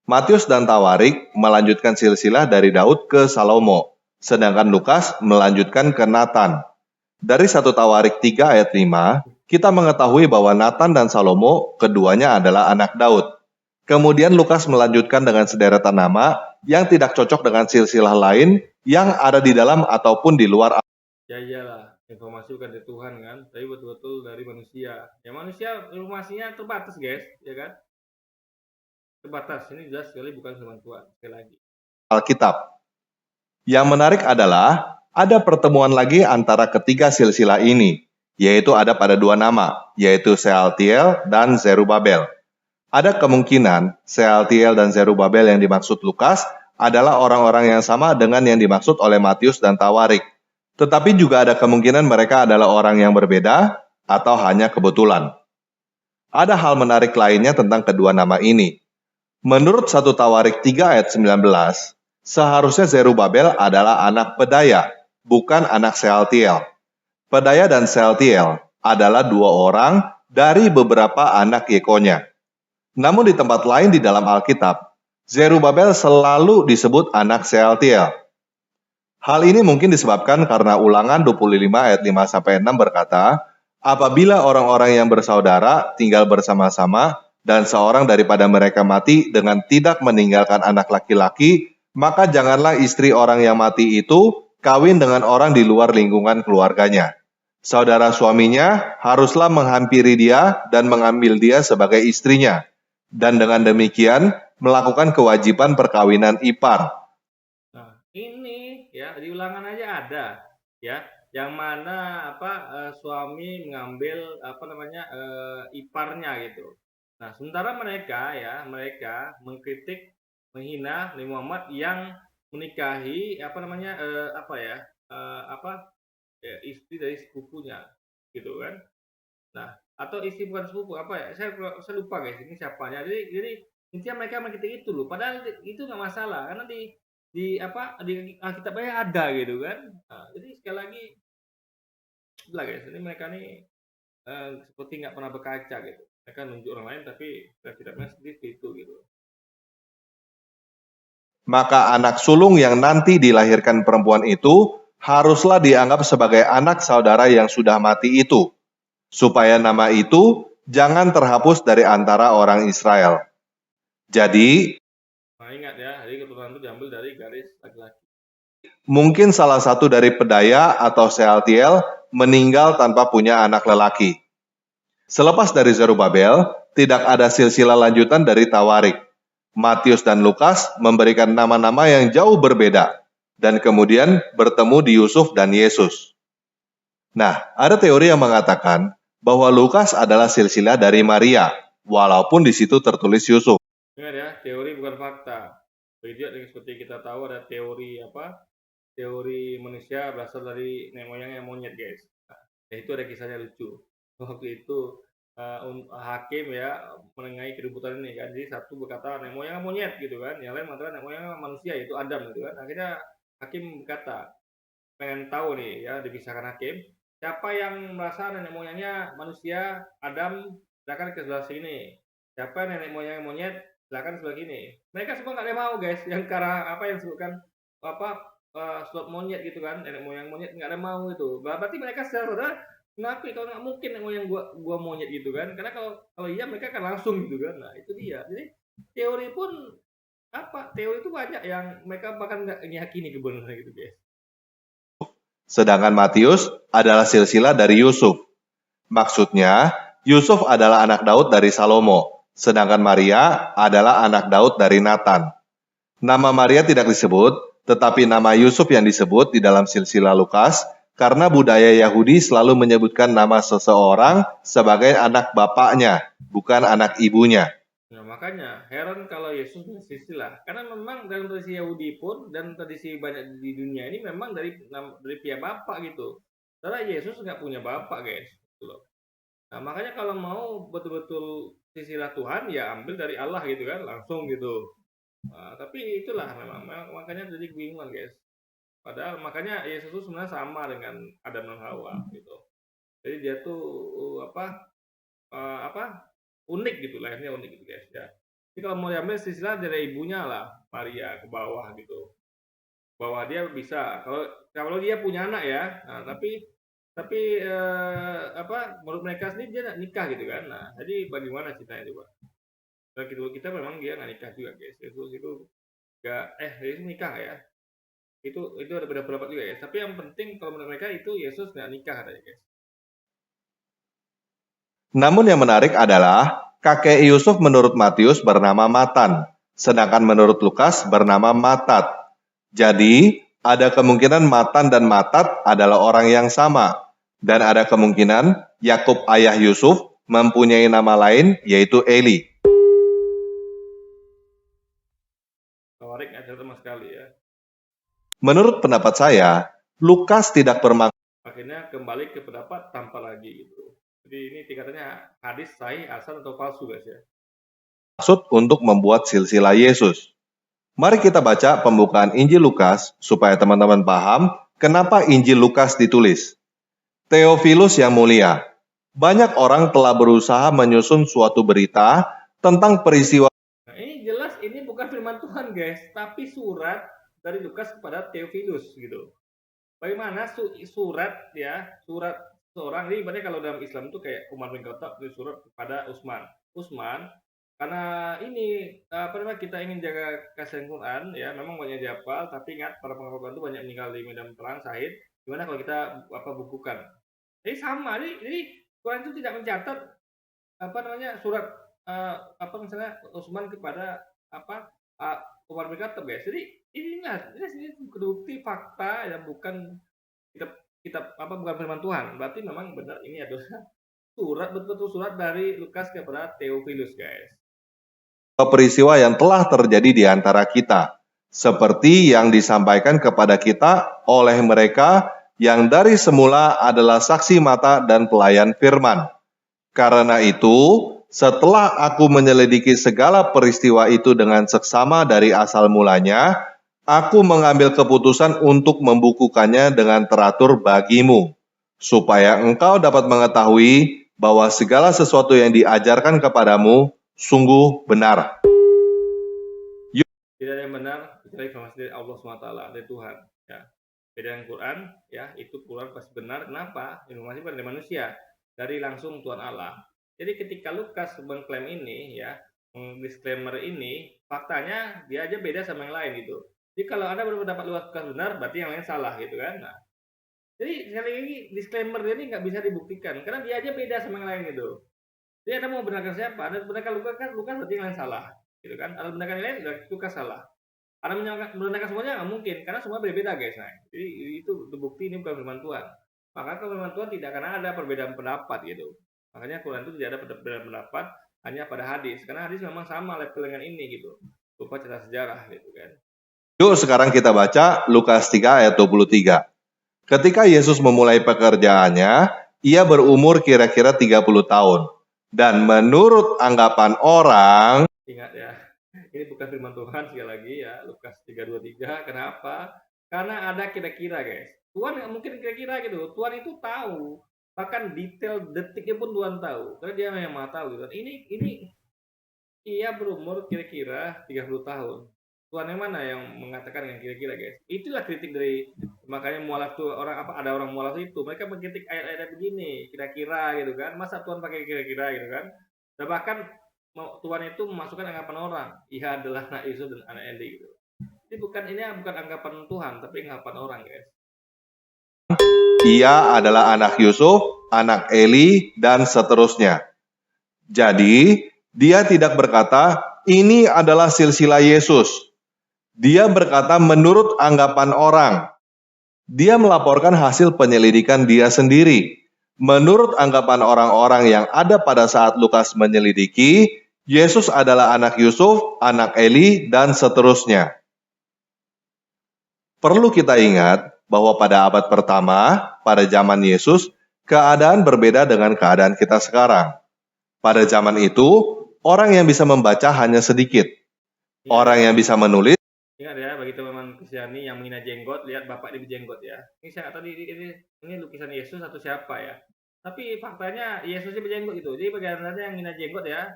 Matius dan Tawarik melanjutkan silsilah dari Daud ke Salomo, sedangkan Lukas melanjutkan ke Nathan. Dari 1 Tawarik 3 ayat 5, kita mengetahui bahwa Nathan dan Salomo keduanya adalah anak Daud. Kemudian Lukas melanjutkan dengan sederetan nama yang tidak cocok dengan silsilah lain yang ada di dalam ataupun di luar. Ya iyalah, informasi bukan dari Tuhan kan, tapi betul-betul dari manusia. Ya manusia informasinya terbatas guys, ya kan? Terbatas, ini jelas sekali bukan firman Tuhan, sekali lagi. Alkitab. Yang menarik adalah ada pertemuan lagi antara ketiga silsilah ini, yaitu ada pada 2 nama, yaitu Sealtiel dan Zerubabel. Ada kemungkinan Sealtiel dan Zerubabel yang dimaksud Lukas adalah orang-orang yang sama dengan yang dimaksud oleh Matius dan Tawarik. Tetapi juga ada kemungkinan mereka adalah orang yang berbeda atau hanya kebetulan. Ada hal menarik lainnya tentang kedua nama ini. Menurut 1 Tawarik 3 ayat 19, seharusnya Zerubabel adalah anak Pedaya, bukan anak Sealtiel. Pedaya dan Sealtiel adalah 2 orang dari beberapa anak Yekonya. Namun di tempat lain di dalam Alkitab, Zerubabel selalu disebut anak Sealtiel. Hal ini mungkin disebabkan karena Ulangan 25 ayat 5-6 berkata, apabila orang-orang yang bersaudara tinggal bersama-sama dan seorang daripada mereka mati dengan tidak meninggalkan anak laki-laki, maka janganlah istri orang yang mati itu kawin dengan orang di luar lingkungan keluarganya. Saudara suaminya haruslah menghampiri dia dan mengambil dia sebagai istrinya, dan dengan demikian melakukan kewajiban perkawinan ipar. Nah, ini ya di Ulangan aja ada ya, yang mana suami mengambil iparnya gitu. Nah, sementara mereka mengkritik, menghina Nabi Muhammad yang menikahi istri dari sepupunya gitu kan. Nah, atau istri bukan sepupu saya lupa guys ini siapanya. Jadi intinya mereka mengkritik itu loh. Padahal itu nggak masalah karena di Alkitabnya ada gitu kan. Nah, jadi sekali lagi lah guys, ini mereka nih seperti nggak pernah berkaca gitu. Mereka nunjuk orang lain tapi Alkitabnya seperti itu gitu. Maka anak sulung yang nanti dilahirkan perempuan itu haruslah dianggap sebagai anak saudara yang sudah mati itu, supaya nama itu jangan terhapus dari antara orang Israel. Jadi, Nah ingat ya, jadi keturunan itu diambil dari garis laki-laki. mungkin salah satu dari Pedaya atau Sealtiel meninggal tanpa punya anak lelaki. Selepas dari Zerubabel, tidak ada silsilah lanjutan dari Tawarik. Matius dan Lukas memberikan nama-nama yang jauh berbeda, dan kemudian bertemu di Yusuf dan Yesus. Nah, ada teori yang mengatakan bahwa Lukas adalah silsilah dari Maria, walaupun di situ tertulis Yusuf. Ingat ya, teori bukan fakta. Begitu seperti kita tahu ada teori teori manusia berasal dari nenek moyangnya monyet guys. Nah, itu ada kisahnya lucu. Waktu itu hakim ya menengahi keributan ini kan. Jadi satu berkata nenek moyangnya monyet gitu kan, yang lain mengatakan nenek moyangnya manusia yaitu Adam gitu kan. Akhirnya hakim berkata, pengen tahu nih ya, dipisahkan hakim, siapa yang merasa nenek moyangnya manusia Adam, silakan ke sebelah sini. Siapa nenek moyangnya monyet, silakan sebelah sini. Mereka semua nggak ada yang mau guys, yang karena yang disebutkan slot monyet gitu kan, nenek moyang monyet nggak ada mau itu. Berarti mereka secara saudara mengakui kalau nggak mungkin nenek moyang gua monyet gitu kan. Karena kalau kalau iya mereka akan langsung gitu kan. Nah, itu dia. Jadi teori pun teori itu banyak yang mereka bahkan nggak meyakini kebenaran gitu, guys. Sedangkan Matius adalah silsilah dari Yusuf. Maksudnya, Yusuf adalah anak Daud dari Salomo, sedangkan Maria adalah anak Daud dari Nathan. Nama Maria tidak disebut, tetapi nama Yusuf yang disebut di dalam silsilah Lukas karena budaya Yahudi selalu menyebutkan nama seseorang sebagai anak bapaknya, bukan anak ibunya. Nah, makanya heran kalau Yesus silsilah. Karena memang dalam tradisi Yahudi pun dan tradisi banyak di dunia ini memang dari pihak bapak gitu. Karena Yesus nggak punya bapak, guys. Gitu loh. Nah, makanya kalau mau betul-betul silsilah Tuhan, ya ambil dari Allah gitu kan, langsung gitu. Nah, tapi itulah memang makanya jadi kebingungan, guys. Padahal makanya Yesus itu sebenarnya sama dengan Adam dan Hawa gitu. Jadi dia tuh unik gitu, lahirnya unik gitu, guys ya. Jadi kalau mau diambil silsilah dari ibunya lah, Maria ke bawah gitu. Bawah dia bisa kalau kalau dia punya anak ya. Nah, tapi menurut mereka sendiri dia nikah gitu kan. Nah, jadi bagaimana ceritanya coba? Kalau kita memang dia nggak nikah juga, guys. Itu nggak Yesus nikah ya. Itu ada beda pendapat juga ya. Tapi yang penting kalau menurut mereka itu Yesus nggak nikah katanya, guys. Namun yang menarik adalah kakek Yusuf menurut Matius bernama Matan, sedangkan menurut Lukas bernama Matat. Jadi, ada kemungkinan Matan dan Matat adalah orang yang sama. Dan ada kemungkinan Yakub ayah Yusuf mempunyai nama lain yaitu Eli. Tawarik ada sama sekali ya. Menurut pendapat saya, Lukas tidak bermaksud Akhirnya kembali ke pendapat tanpa lagi gitu. Jadi ini tingkatannya hadis sahih, hasan atau palsu, guys ya. untuk membuat silsilah Yesus. Mari kita baca pembukaan Injil Lukas supaya teman-teman paham kenapa Injil Lukas ditulis. Theophilus yang mulia, banyak orang telah berusaha menyusun suatu berita tentang peristiwa. Nah, ini jelas ini bukan firman Tuhan, guys, tapi surat dari Lukas kepada Theophilus gitu. Bagaimana surat seorang ini berarti kalau dalam Islam itu kayak Umar bin Khattab itu surat kepada Utsman karena ini kita ingin jaga keaslian Quran ya, memang banyak dihafal tapi ingat para penghafal itu banyak meninggal di medan perang syahid. Gimana kalau kita bukukan? Jadi sama, jadi Quran itu tidak mencatat surat misalnya Utsman kepada Umar bin Khattab, guys. Jadi ini bukti fakta yang bukan bukan firman Tuhan. Berarti memang benar ini adalah betul-betul surat dari Lukas kepada Theophilus, guys. Peristiwa yang telah terjadi di antara kita, seperti yang disampaikan kepada kita oleh mereka yang dari semula adalah saksi mata dan pelayan firman. Karena itu, setelah aku menyelidiki segala peristiwa itu dengan seksama dari asal mulanya, aku mengambil keputusan untuk membukukannya dengan teratur bagimu, supaya engkau dapat mengetahui bahwa segala sesuatu yang diajarkan kepadamu sungguh benar. Tidak ada yang benar kecuali informasi dari Allah SWT, dari Tuhan. Ya. Beda dengan Quran, ya itu Quran pasti benar. Kenapa? Informasi dari manusia, dari langsung Tuhan Allah. Jadi ketika Lukas mengklaim ini, ya, disclaimer ini, faktanya dia aja beda sama yang lain gitu. Jadi kalau ada berpendapat Lukas benar, berarti yang lain salah gitu kan. Nah, jadi sekali lagi disclaimer dia ini nggak bisa dibuktikan karena dia aja beda sama yang lain gitu. Jadi Anda mau benarkan siapa? Anda benarkan Lukas berarti yang lain salah, gitu kan? Anda benarkan yang lain berarti Lukas salah. Anda membenarkan semuanya nggak mungkin karena semua berbeda, guys. Nah, jadi itu bukti ini bukan firman Tuhan. Maka kalau firman Tuhan tidak akan ada perbedaan pendapat gitu. Makanya Quran itu tidak ada perbedaan pendapat hanya pada hadis. Karena hadis memang sama level dengan ini gitu. Lupa cerita sejarah gitu kan. Yuk sekarang kita baca Lukas 3 ayat 23. Ketika Yesus memulai pekerjaannya, ia berumur kira-kira 30 tahun. Dan menurut anggapan orang, ingat ya, ini bukan firman Tuhan sekali lagi ya, Lukas 3:23. Kenapa? Karena ada kira-kira, guys. Tuhan nggak mungkin kira-kira gitu. Tuhan itu tahu, bahkan detail detiknya pun Tuhan tahu. Karena dia yang maha tahu gitu. Ini ia berumur kira-kira 30 tahun. Tuhan yang mana yang mengatakan yang kira-kira, guys? Itulah kritik dari, makanya mualaf tuh orang apa, ada orang mualaf itu mereka mengkritik ayat-ayat begini, kira-kira gitu kan. Masa Tuhan pakai kira-kira gitu kan? Dan bahkan Tuhan itu memasukkan anggapan orang, ia adalah anak Yusuf dan anak Eli gitu. Ini bukan anggapan Tuhan, tapi anggapan orang, guys. Ia adalah anak Yusuf, anak Eli, dan seterusnya. Jadi, dia tidak berkata, ini adalah silsilah Yesus. Dia berkata menurut anggapan orang. Dia melaporkan hasil penyelidikan dia sendiri. Menurut anggapan orang-orang yang ada pada saat Lukas menyelidiki, Yesus adalah anak Yusuf, anak Eli, dan seterusnya. Perlu kita ingat bahwa pada abad pertama, pada zaman Yesus, keadaan berbeda dengan keadaan kita sekarang. Pada zaman itu, orang yang bisa membaca hanya sedikit. Orang yang bisa menulis. Ingat ya, bagi teman-teman Kristiani yang menghina jenggot, lihat bapak ini berjenggot ya. Ini saya nggak tahu ini lukisan Yesus atau siapa ya. Tapi faktanya Yesusnya berjenggot itu. Jadi bagaimana yang menghina jenggot ya,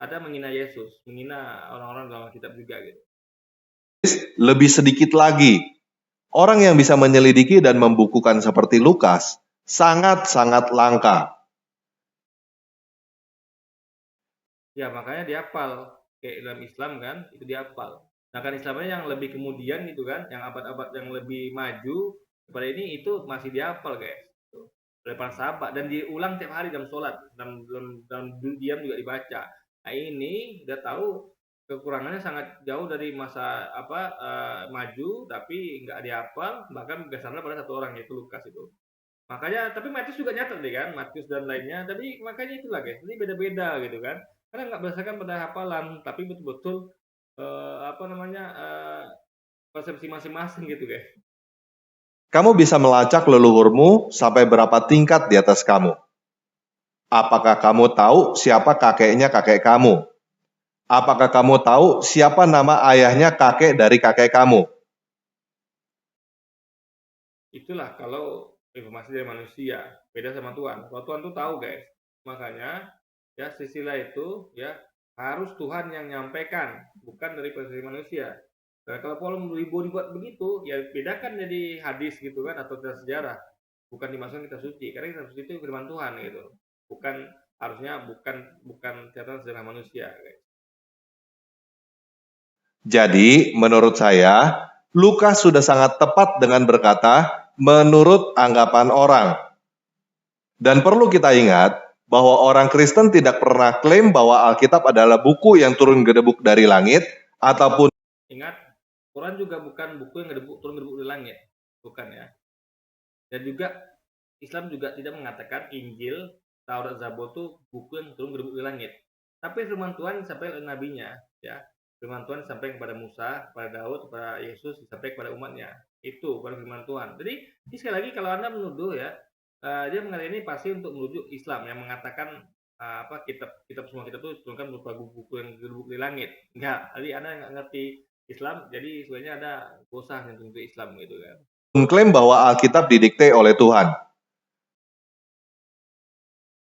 ada menghina Yesus, menghina orang-orang dalam kitab juga gitu. Lebih sedikit lagi. Orang yang bisa menyelidiki dan membukukan seperti Lukas sangat-sangat langka. Ya makanya dihafal. Kayak dalam Islam kan, itu dihafal. Nah kan Islamnya yang lebih kemudian gitu kan, yang abad-abad yang lebih maju daripada ini itu masih dihafal, guys. Oleh para sahabat dan diulang tiap hari dalam sholat, dalam diam juga dibaca. Nah ini udah tahu kekurangannya sangat jauh dari masa maju, tapi nggak dihafal, bahkan bersandar pada satu orang yaitu Lukas itu. Makanya, tapi Matius juga nyatet deh kan, Matius dan lainnya. Tapi makanya itulah guys, ini beda-beda gitu kan. Karena nggak berdasarkan pada hafalan, tapi betul-betul persepsi masing-masing gitu guys. Kamu bisa melacak leluhurmu sampai berapa tingkat di atas kamu. Apakah kamu tahu siapa kakeknya kakek kamu? Apakah kamu tahu siapa nama ayahnya kakek dari kakek kamu? Itulah kalau informasi dari manusia, beda sama Tuhan. Kalau Tuhan tuh tahu guys, makanya ya silsilah itu ya harus Tuhan yang nyampaikan, bukan dari persepsi manusia. Nah, kalau Paulus dibuat begitu, ya bedakan jadi hadis gitu kan atau sejarah, bukan dimasukkan kitab suci. Karena kitab suci itu firman Tuhan gitu, bukan harusnya bukan catatan sejarah manusia. Guys. Jadi, menurut saya, Lukas sudah sangat tepat dengan berkata, menurut anggapan orang. Dan perlu kita ingat, bahwa orang Kristen tidak pernah klaim bahwa Alkitab adalah buku yang turun gedebuk dari langit, ataupun ingat, Quran juga bukan buku yang turun gedebuk dari langit, bukan ya. Dan juga Islam juga tidak mengatakan Injil, Taurat, Zabur itu buku yang turun gedebuk dari langit. Tapi firman Tuhan sampai oleh nabinya, ya. Firman Tuhan sampai kepada Musa, kepada Daud, kepada Yesus, sampai kepada umatnya. Itu pada firman Tuhan. Jadi, ini sekali lagi kalau Anda menuduh ya, dia mengenai ini pasti untuk menuju Islam yang mengatakan kitab semua kitab itu turunkan berupa buku yang gedebuk di langit. Enggak, jadi Anda nggak ngerti Islam, jadi sebenarnya ada bosan yang untuk Islam gitu kan. Mengklaim bahwa Alkitab didikte oleh Tuhan.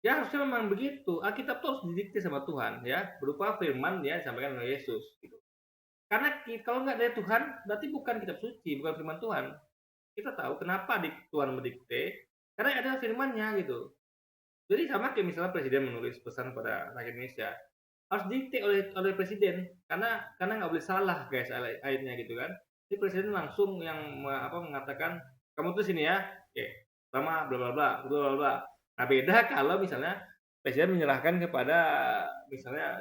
Ya harusnya memang begitu. Alkitab itu harus didikte sama Tuhan ya, berupa firman ya disampaikan oleh Yesus gitu. Karena kalau nggak dari Tuhan, berarti bukan kitab suci, bukan firman Tuhan. Kita tahu kenapa Tuhan mendikte, karena ada firman-Nya gitu. Jadi sama kayak misalnya presiden menulis pesan pada rakyat Indonesia, harus didikte oleh presiden, karena nggak boleh salah guys ayatnya gitu kan. Jadi presiden langsung yang mengatakan kamu tuh sini ya, oke, sama bla bla bla bla bla bla. Nah beda kalau misalnya presiden menyerahkan kepada misalnya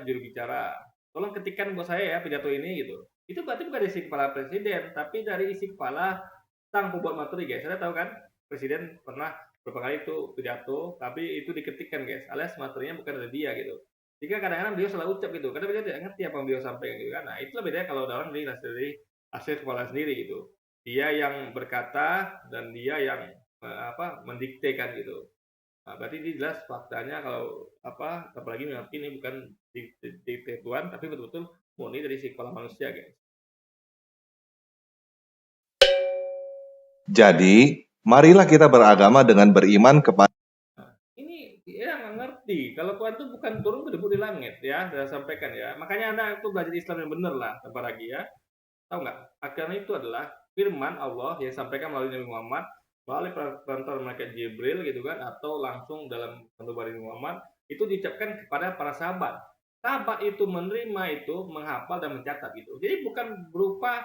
juru bicara, tolong ketikkan buat saya ya pidato ini gitu. Itu berarti bukan dari isi kepala presiden, tapi dari isi kepala sang pembuat materi guys. Saya tahu kan presiden pernah beberapa kali itu pidato, tapi itu diketikkan guys, alias materinya bukan dari dia gitu. Jika kadang-kadang beliau salah ucap gitu, karena beliau tidak ngerti apa yang beliau sampaikan gitu kan. Nah itulah bedanya kalau orang dari hasil kepala sendiri gitu. Dia yang berkata dan dia yang mendiktekan gitu. Nah, berarti ini jelas faktanya kalau apalagi mengerti ini bukan dikte Tuhan, tapi betul-betul murni dari si kepala manusia guys. Jadi, marilah kita beragama dengan beriman kepada. Nah, ini ya nggak ngerti. Kalau Tuhan itu bukan turun berdebu di langit ya, saya sampaikan ya. Makanya Anda itu belajar Islam yang benar lah, tanpa lagi ya. Tahu nggak? Akhirnya itu adalah firman Allah yang disampaikan melalui Nabi Muhammad, melalui perantara malaikat Jibril gitu kan, atau langsung dalam bentuk Nabi Muhammad, itu diucapkan kepada para sahabat. Sahabat itu menerima itu, menghafal dan mencatat gitu. Jadi bukan berupa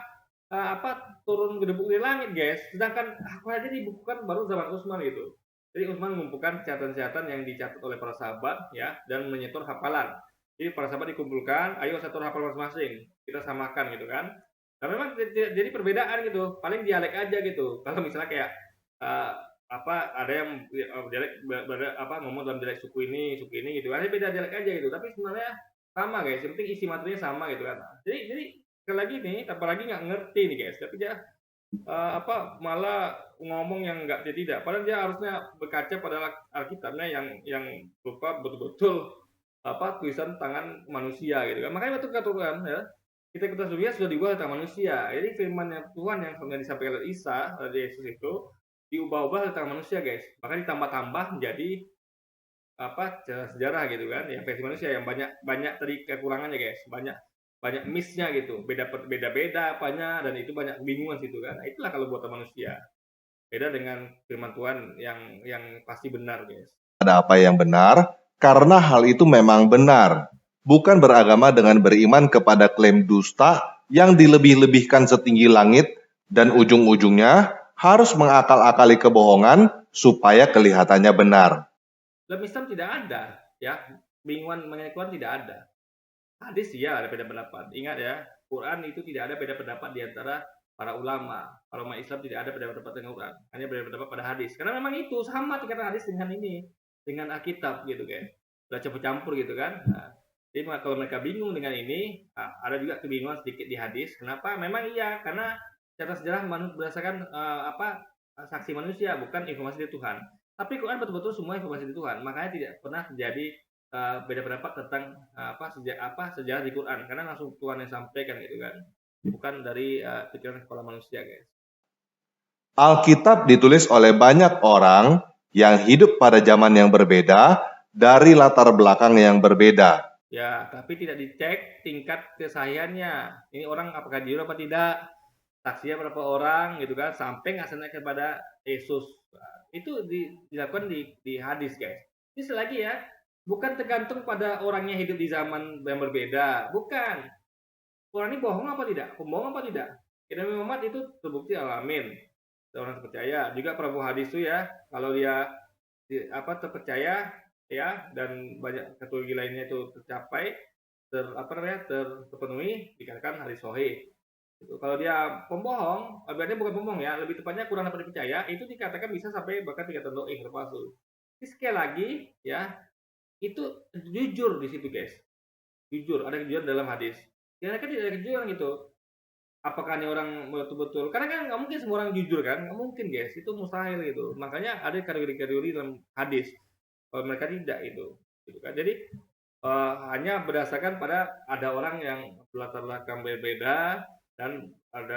turun gedebuk dari langit guys. Sedangkan aku aja dibukukan baru zaman Utsman gitu. Jadi Utsman mengumpulkan catatan-catatan yang dicatat oleh para sahabat ya dan menyetor hafalan. Jadi para sahabat dikumpulkan, ayo satu hafal masing-masing, kita samakan gitu kan. Nah memang jadi perbedaan gitu, paling dialek aja gitu. Kalau misalnya kayak ada yang dialek ngomong dalam dialek suku ini gitu, ada beda dialek aja gitu. Tapi sebenarnya sama guys, yang penting isi materinya sama gitu kan. Jadi sekali lagi nih, apalagi nggak ngerti nih guys, tapi dia malah ngomong yang nggak tidak. Padahal dia harusnya berkaca pada Alkitabnya yang berupa betul-betul tulisan tangan manusia gitu kan. Makanya waktu katakan ya, kita dunia sudah dibuat tentang manusia. Jadi firman Tuhan yang sebenarnya disampaikan oleh Isa, oleh Yesus itu diubah-ubah tentang manusia guys. Bahkan ditambah-tambah menjadi sejarah gitu kan, yang versi manusia yang banyak tadi kekurangannya guys, banyak miss-nya gitu, beda-beda apanya, dan itu banyak kebingungan situ kan. Nah, itulah kalau buatan manusia. Beda dengan firman Tuhan yang pasti benar, guys. Ada apa yang benar? Karena hal itu memang benar. Bukan beragama dengan beriman kepada klaim dusta yang dilebih-lebihkan setinggi langit dan ujung-ujungnya harus mengakal-akali kebohongan supaya kelihatannya benar. Dalam Islam tidak ada, ya, bingungan mengenai Quran tidak ada. Hadis ya ada beda pendapat. Ingat ya, Quran itu tidak ada beda pendapat di antara para ulama. Para umat Islam tidak ada beda pendapat dengan Quran, hanya beda pendapat pada hadis. Karena memang itu sama tingkatan hadis dengan ini, dengan Alkitab gitu kan. Sudah campur-campur gitu kan. Nah, jadi kalau mereka bingung dengan ini, ada juga kebingungan sedikit di hadis. Kenapa? Memang iya, karena secara sejarah berdasarkan saksi manusia, bukan informasi dari Tuhan. Tapi Quran betul-betul semua informasi dari Tuhan. Makanya tidak pernah terjadi beda pendapat tentang sejarah di Quran, karena langsung Tuhan yang sampaikan gitu kan, bukan dari pikiran kepala manusia guys. Alkitab ditulis oleh banyak orang yang hidup pada zaman yang berbeda dari latar belakang yang berbeda. Ya, tapi tidak dicek tingkat kesahihannya. Ini orang apakah jujur apa tidak, saksinya berapa orang gitu kan, sampai nggak sampai kepada Yesus. Itu dilakukan di hadis guys. Ini selagi ya, bukan tergantung pada orangnya hidup di zaman yang berbeda, bukan. Orang ini bohong apa tidak, pembohong apa tidak. Nabi Muhammad itu terbukti alamin, orang terpercaya. Juga Prabu hadis itu ya, kalau dia terpercaya ya, dan banyak kategori lainnya itu tercapai, terpenuhi, dikatakan hadis sahih. Kalau dia pembohong, berarti bukan pembohong ya, lebih tepatnya kurang dapat dipercaya, itu dikatakan bisa sampai bahkan dikatakan do'if, terpalsu. Sekali lagi ya, itu jujur di situ guys, jujur, ada kejujuran dalam hadis. Ya kan tidak ada kejujuran gitu. Apakah ini orang betul-betul, karena kan nggak mungkin semua orang jujur kan, nggak mungkin guys, itu mustahil gitu. Makanya ada kategori-kategori dalam hadis, kalau mereka tidak itu gitu kan. Jadi hanya berdasarkan pada ada orang yang berlatar belakang berbeda dan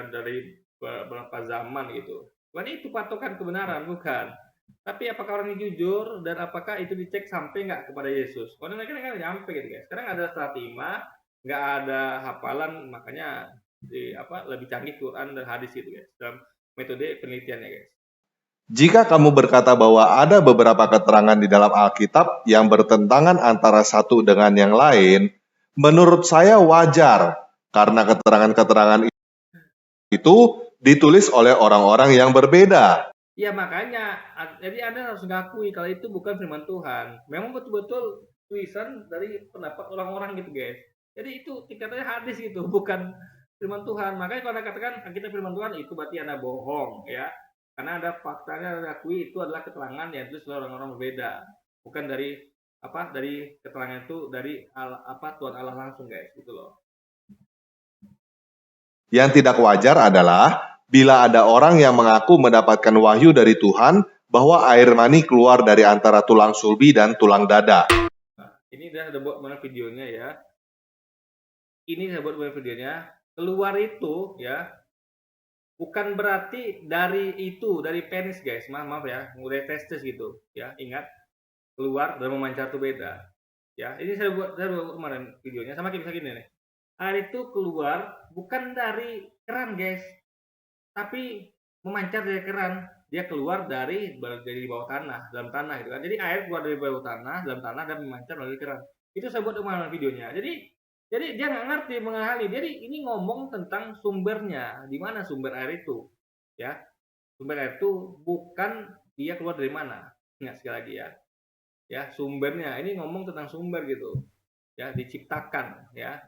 dari beberapa zaman gitu. Bukan itu patokan kebenaran, bukan. Tapi apakah orang ini jujur, dan apakah itu dicek sampai nggak kepada Yesus? Karena mereka kan nyampe gitu guys. Sekarang ada satima, nggak ada hafalan, makanya lebih canggih Quran dan hadis gitu guys, dalam metode penelitiannya guys. Jika kamu berkata bahwa ada beberapa keterangan di dalam Alkitab yang bertentangan antara satu dengan yang lain, menurut saya wajar, karena keterangan-keterangan itu ditulis oleh orang-orang yang berbeda. Ya makanya, jadi Anda harus mengakui kalau itu bukan firman Tuhan. Memang betul-betul tulisan dari pendapat orang-orang gitu guys. Jadi itu tingkatannya hadis gitu, bukan firman Tuhan. Makanya kalau Anda katakan kita firman Tuhan, itu berarti Anda bohong ya. Karena ada faktanya, Anda akui itu adalah keterangan yang ditulis oleh orang-orang berbeda. Bukan dari keterangan itu dari Tuhan Allah langsung guys, gitu loh. Yang tidak wajar adalah bila ada orang yang mengaku mendapatkan wahyu dari Tuhan bahwa air mani keluar dari antara tulang sulbi dan tulang dada. Nah, ini udah buat mana videonya ya. Ini saya buat videonya. Keluar itu ya, bukan berarti dari penis guys. Maaf ya, mulai testis gitu ya. Ingat, keluar dan memancar itu beda. Ya, ini saya buat kemarin videonya sama kayak bisa gini nih. Air itu keluar bukan dari keran, guys, tapi memancar dari keran. Dia keluar dari bawah tanah, dalam tanah gitu kan. Jadi air keluar dari bawah tanah, dalam tanah dan memancar melalui keran. Itu saya buat kemarin videonya. Jadi dia nggak ngerti mengenali. Jadi ini ngomong tentang sumbernya, di mana sumber air itu, ya. Sumber air itu bukan dia keluar dari mana. Ingat sekali lagi ya. Ya, sumbernya. Ini ngomong tentang sumber gitu. Ya, diciptakan ya,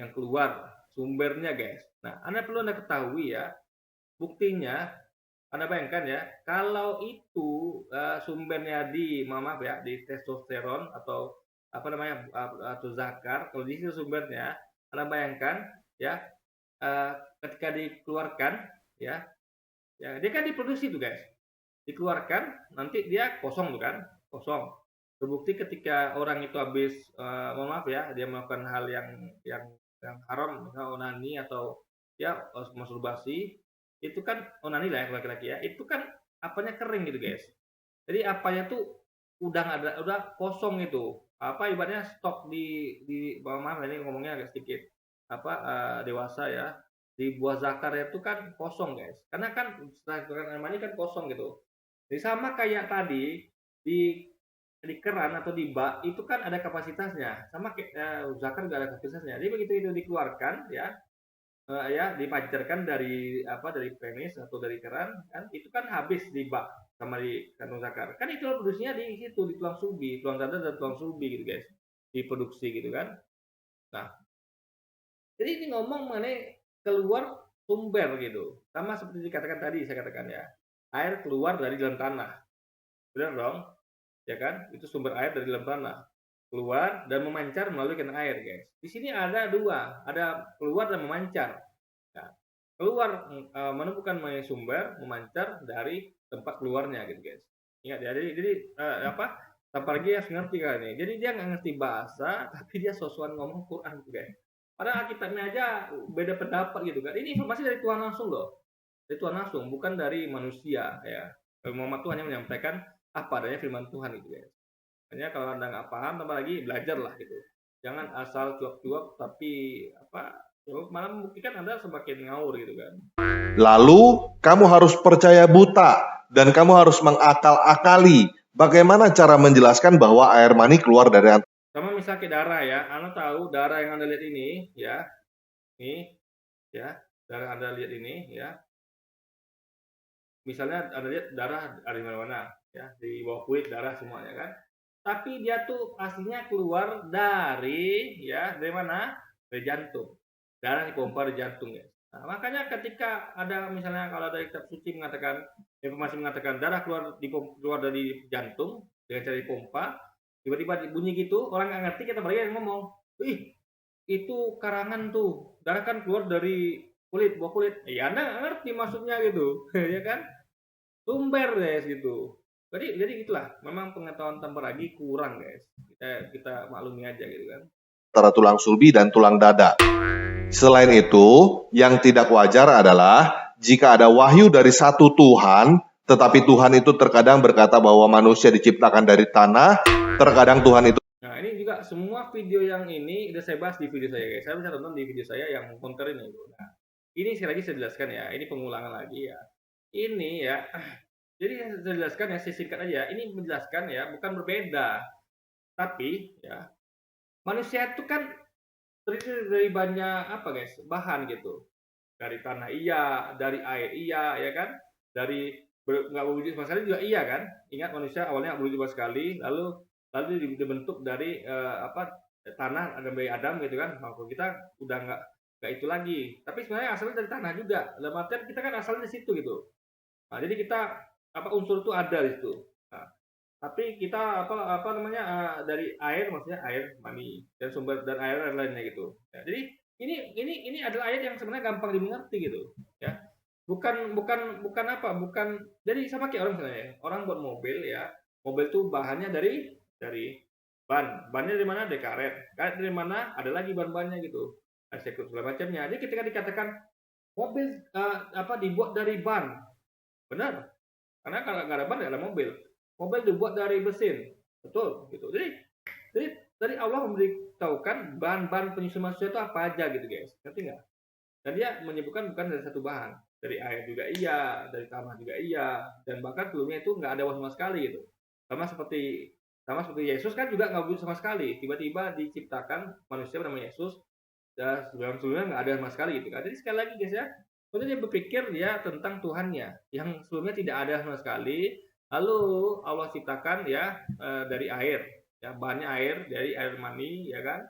yang keluar sumbernya, guys. Nah, Anda ketahui ya, buktinya Anda bayangkan ya, kalau itu sumbernya maaf ya, di testosteron atau apa namanya atau zakar, kalau di situ sumbernya, Anda bayangkan ya, ketika dikeluarkan ya, ya dia kan diproduksi tuh guys, dikeluarkan nanti dia kosong tuh kan, kosong. Terbukti ketika orang itu habis maaf ya, dia melakukan hal yang haram, misalnya onani atau ya masturbasi, itu kan onani lah ya laki-laki ya, itu kan apanya kering gitu guys. Jadi apanya tuh udah nggak ada, udah kosong itu. Apa ibaratnya stok di maaf ini ngomongnya agak sedikit apa dewasa ya. Di buah zakar itu kan kosong guys. Karena kan setelah dikeluarkan air mani kan kosong gitu. Jadi sama kayak tadi di keran atau di bak itu kan ada kapasitasnya. Sama kayak zakar juga ada kapasitasnya. Jadi begitu itu dikeluarkan ya dipancarkan dari penis atau dari keran kan itu kan habis di bak sama di kantong zakar kan itu produksinya di situ di tulang sulbi, tulang dada dan tulang sulbi gitu guys, diproduksi gitu kan. Nah, jadi ini ngomong mengenai keluar sumber gitu, sama seperti dikatakan tadi saya katakan ya, air keluar dari dalam tanah, benar dong ya kan, itu sumber air dari dalam tanah keluar dan memancar melalui kena air guys. Di sini ada dua, ada keluar dan memancar. Nah, keluar menemukan sumber, memancar dari tempat keluarnya gitu guys. Ingat ya, jadi apa? Tanpa lagi harus ngerti kan ini. Jadi dia nggak ngerti bahasa, tapi dia sosokan ngomong Quran gitu guys. Padahal Alkitabnya aja beda pendapat gitu kan. Ini informasi dari Tuhan langsung loh, dari Tuhan langsung, bukan dari manusia ya. Muhammad tuh hanya menyampaikan apa adanya firman Tuhan gitu guys. Hanya kalau Anda nggak paham, tambah lagi belajar lah gitu. Jangan asal cuap-cuap tapi apa malah membuktikan Anda semakin ngawur gitu kan. Lalu, kamu harus percaya buta dan kamu harus mengakal-akali bagaimana cara menjelaskan bahwa air mani keluar dari sama misalnya ke darah ya, Anda tahu darah yang Anda lihat ini ya, darah Anda lihat ini ya, misalnya Anda lihat darah ada di mana-mana ya, di bawah kulit darah semuanya kan, tapi dia tuh aslinya keluar dari mana? Dari jantung, darah dipompa di jantung ya. Nah, makanya ketika ada misalnya kalau ada kitab suci mengatakan, informasi mengatakan darah keluar dari jantung dengan cara dipompa, tiba-tiba bunyi gitu, orang nggak ngerti, kita balik yang ngomong, ih itu karangan tuh, darah kan keluar dari kulit, buah kulit. Ya Anda nggak ngerti maksudnya gitu, ya kan? Sumber guys gitu. Jadi gitulah, memang pengetahuan tanpa lagi kurang guys. Kita maklumi aja gitu kan. antara tulang sulbi dan tulang dada. Selain itu, yang tidak wajar adalah jika ada wahyu dari satu Tuhan, tetapi Tuhan itu terkadang berkata bahwa manusia diciptakan dari tanah, terkadang Tuhan itu. Nah, ini juga semua video yang ini udah saya bahas di video saya guys. Saya bisa tonton di video saya yang counter ini. Nah, ini sekali lagi saya jelaskan ya. Ini pengulangan lagi ya. Ini ya. Jadi saya jelaskan ya, saya singkat aja. Ini menjelaskan ya, bukan berbeda. Tapi ya, manusia itu kan terdiri dari banyak apa guys? Bahan gitu. Dari tanah iya, dari air iya, ya kan? Dari nggak berwujud sama sekali juga iya kan? Ingat manusia awalnya nggak berwujud sama sekali, lalu dibentuk dari tanah ada bayi Adam gitu kan? Makhluk kita udah nggak itu lagi. Tapi sebenarnya asalnya dari tanah juga. Dalam artian kita kan asalnya di situ gitu. Nah, jadi kita unsur itu ada di situ. Nah, tapi kita dari air, maksudnya air mani dan sumber dan air lainnya gitu. Ya, jadi ini adalah ayat yang sebenarnya gampang dimengerti gitu ya, bukan jadi sama kayak orang misalnya orang buat mobil ya, mobil tuh bahannya dari bannya dari mana, dari karet dari mana, ada lagi bahan-bahannya gitu, sekut segala macamnya. Jadi ketika dikatakan mobil dibuat dari ban, benar, karena kalau nggak ada ban nggak ada mobil. Mobil dibuat dari mesin, Betul, gitu. Jadi dari Allah memberitahukan bahan-bahan penyusun manusia itu apa aja gitu guys. Ngerti nggak? Dan dia menyebutkan bukan dari satu bahan. Dari air juga iya, dari tanah juga iya, dan bahkan sebelumnya itu nggak ada sama sekali gitu. Sama seperti sama seperti Yesus kan juga nggak wujud sama sekali. Tiba-tiba diciptakan manusia bernama Yesus, dan sebelumnya nggak ada sama sekali gitu kan. Jadi sekali lagi guys ya, maksudnya dia berpikir dia tentang Tuhannya yang sebelumnya tidak ada sama sekali. Lalu Allah ciptakan ya dari air, ya bahannya air, dari air mani ya kan,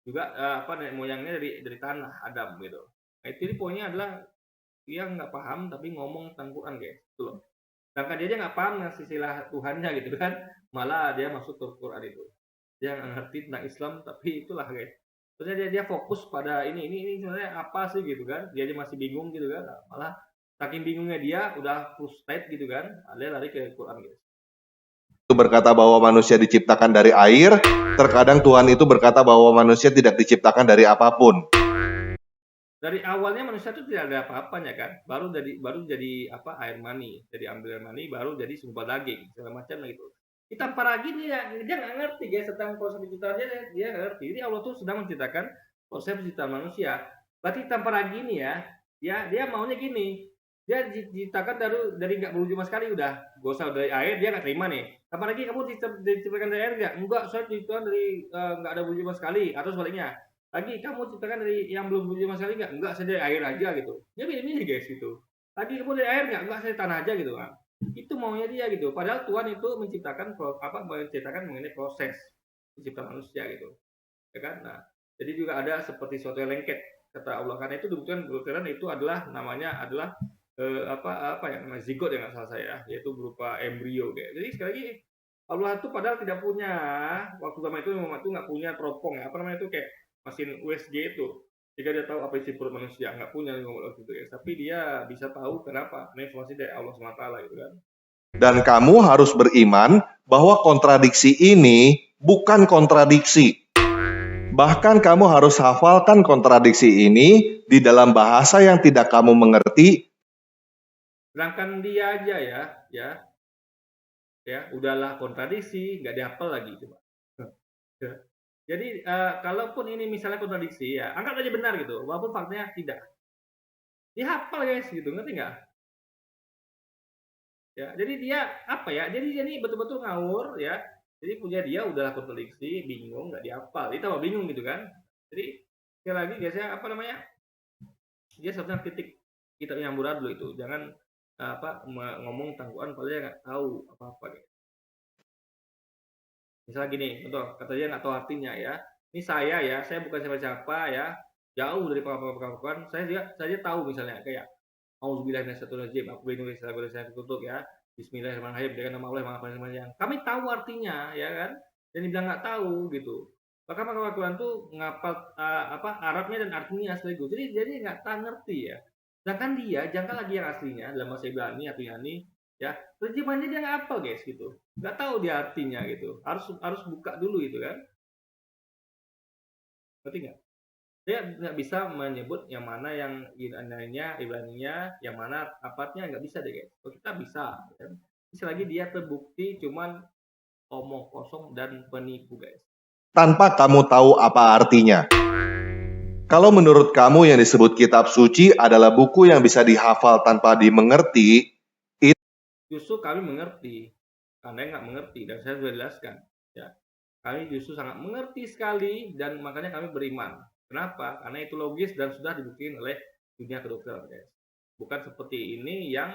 juga apa nenek moyangnya dari tanah Adam gitu. Nah, itu poinnya adalah dia nggak paham tapi ngomong tentang Quran guys, gitu loh. Sedangkan dia aja nggak paham istilah Tuhannya gitu kan, malah dia masuk ke Quran itu. Dia nggak ngerti tentang Islam, tapi itulah guys. Terus dia fokus pada ini sebenarnya apa sih gitu kan? Dia aja masih bingung gitu kan, malah saking bingungnya dia udah frustrate gitu kan, dia lari ke Quran guys. Itu berkata bahwa manusia diciptakan dari air, terkadang Tuhan itu berkata bahwa manusia tidak diciptakan dari apapun. Dari awalnya manusia itu tidak ada apa-apanya kan, baru jadi apa air mani, jadi ambil air mani baru jadi segumpal daging segala macam gitu. Kita lagi dia nggak ngerti guys tentang proses penciptaan dia nggak ngerti. Jadi Allah tuh sedang menciptakan proses penciptaan manusia. Berarti tanpa lagi nih ya, dia maunya gini, dia diciptakan dari nggak berwujud sama sekali udah, gak usah dari air dia nggak terima nih. Tanpa lagi kamu diciptakan dari air enggak saya diciptakan dari nggak ada wujud sama sekali, atau sebaliknya lagi kamu ciptakan dari yang belum berwujud sama sekali enggak saya dari air aja gitu. Dia milih-milih guys gitu. Lagi kamu dari air enggak saya tanah aja gitu kan. Itu maunya dia gitu. Padahal Tuhan itu menciptakan mengenai proses penciptaan manusia gitu. Ya kan? Nah, jadi juga ada seperti suatu yang lengket kata Allah, karena itu kebetulan itu adalah namanya adalah apa yang namanya zigot yang nggak salah saya, yaitu berupa embrio kayak. Jadi sekali lagi Allah itu padahal tidak punya waktu zaman itu Muhammad itu nggak punya teropong ya apa namanya itu kayak mesin USG itu. Jika dia tahu apa isi perut manusia nggak punya ngomong gitu ya, tapi dia bisa tahu kenapa. Ini informasi dari Allah SWT gitu kan. Dan kamu harus beriman bahwa kontradiksi ini bukan kontradiksi. Bahkan kamu harus hafalkan kontradiksi ini di dalam bahasa yang tidak kamu mengerti. Sedangkan dia aja ya udahlah kontradiksi, nggak dihafal lagi coba. Jadi kalaupun ini misalnya kontradiksi ya, anggap aja benar gitu, walaupun faktanya tidak. Dihafal guys gitu, ngerti nggak? Ya, jadi dia apa ya? Jadi ini betul-betul ngawur ya. Jadi punya dia udahlah kontradiksi, bingung, nggak dihafal. Dia tambah bingung gitu kan. Jadi sekali lagi guys ya, apa namanya? Dia seharusnya kritik kita yang murah dulu itu. Jangan ngomong tangguhan kalau dia nggak tahu apa-apa guys. Misalnya gini, contoh, kata dia nggak tahu artinya ya. Ini saya bukan siapa-siapa ya, jauh dari pengakuan. Saya tahu misalnya kayak auzubillahi minasyaitonirrajim, aku berlindung dari saya tertutup ya. Bismillahirrahmanirrahim, dengan nama Allah yang Maha Pengampun yang. Kami tahu artinya ya kan, dan dibilang nggak tahu gitu. Maka Al-Quran tuh ngapal Arabnya dan artinya sekaligus. Jadi nggak tahu ngerti ya. Sedangkan dia, jangan lagi yang aslinya dalam bahasa Ibrani atau Yani, ya terjemahannya dia nggak hafal guys gitu, nggak tahu dia artinya gitu, harus buka dulu gitu kan, ngerti nggak? Dia nggak bisa menyebut yang mana yang Ibraninya, yang mana apatnya nggak bisa deh guys. Kalau kita bisa, kan? Lagi dia terbukti cuman omong kosong dan penipu guys. Tanpa kamu tahu apa artinya. Kalau menurut kamu yang disebut kitab suci adalah buku yang bisa dihafal tanpa dimengerti, justru kami mengerti, Anda nggak mengerti dan saya sudah jelaskan. Ya, kami justru sangat mengerti sekali dan makanya kami beriman. Kenapa? Karena itu logis dan sudah dibuktikan oleh dunia kedokteran, guys. Bukan seperti ini yang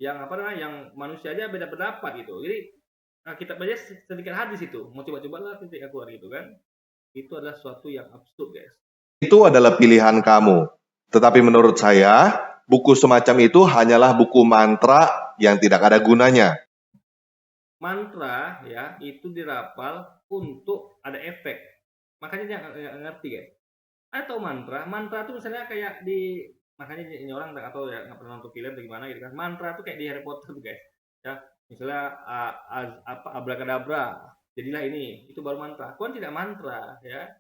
yang manusia aja beda pendapat gitu. Jadi kita baca sedikit hadis itu, mau coba-coba lah titik keluar gitu kan. Itu adalah suatu yang absurd, guys. Itu adalah pilihan kamu. Tetapi menurut saya, buku semacam itu hanyalah buku mantra yang tidak ada gunanya. Mantra ya itu dirapal untuk ada efek. Makanya dia nggak ngerti guys. Atau mantra itu misalnya kayak makanya ini orang nggak tahu ya, nggak pernah nonton film atau gimana gitu kan. Mantra itu kayak di Harry Potter tuh guys. Ya, misalnya abrakadabra, jadilah ini, itu baru mantra. Quran tidak mantra ya.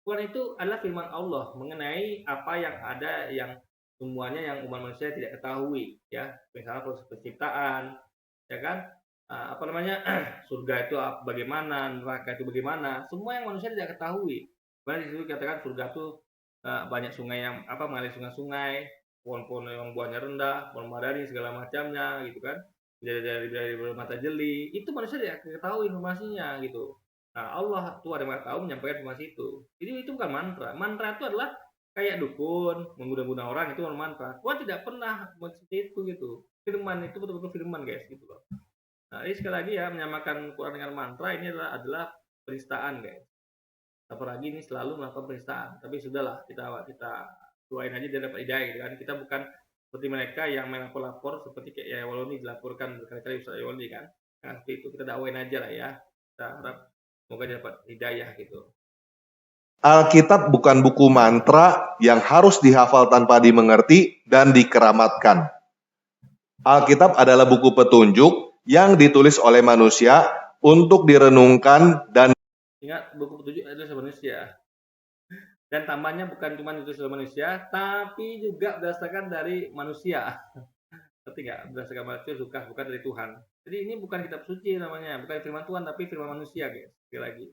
Quran itu adalah firman Allah mengenai apa yang ada yang semuanya yang umat manusia tidak ketahui ya. Misalnya proses penciptaan, ya kan? apa namanya, surga itu bagaimana, neraka itu bagaimana, semua yang manusia tidak ketahui. Bahkan di situ dikatakan surga itu banyak sungai yang mengalir sungai-sungai, pohon-pohon yang buahnya rendah, pohon madani segala macamnya gitu kan. Dari bermata jeli, itu manusia tidak ketahui informasinya gitu. Nah, Allah Tuhan yang Maha Tahu menyampaikan informasi itu. Jadi itu bukan mantra. Mantra itu adalah kayak dukun, menggoda-goda orang itu mantra. Tuhan tidak pernah seperti itu gitu. Firman itu betul-betul firman guys gitu loh. Nah, ini sekali lagi ya menyamakan Quran dengan mantra ini adalah penistaan guys. Apalagi ini selalu melakukan penistaan. Tapi sudahlah kita doain aja dia dapat hidayah gitu kan. Kita bukan seperti mereka yang main lapor-lapor seperti kayak ya Waloni dilaporkan berkali-kali Ustaz Waloni kan. Nah, seperti itu kita dakwain aja lah ya. Kita harap semoga dia dapat hidayah gitu. Alkitab bukan buku mantra yang harus dihafal tanpa dimengerti dan dikeramatkan. Alkitab adalah buku petunjuk yang ditulis oleh manusia untuk direnungkan dan Ingat, buku petunjuk adalah manusia. Dan tambahnya bukan cuma ditulis oleh manusia, tapi juga berdasarkan dari manusia. Ngerti nggak? Berdasarkan manusia suka, bukan dari Tuhan. Jadi ini bukan kitab suci namanya, bukan firman Tuhan, tapi firman manusia guys. Sekali lagi.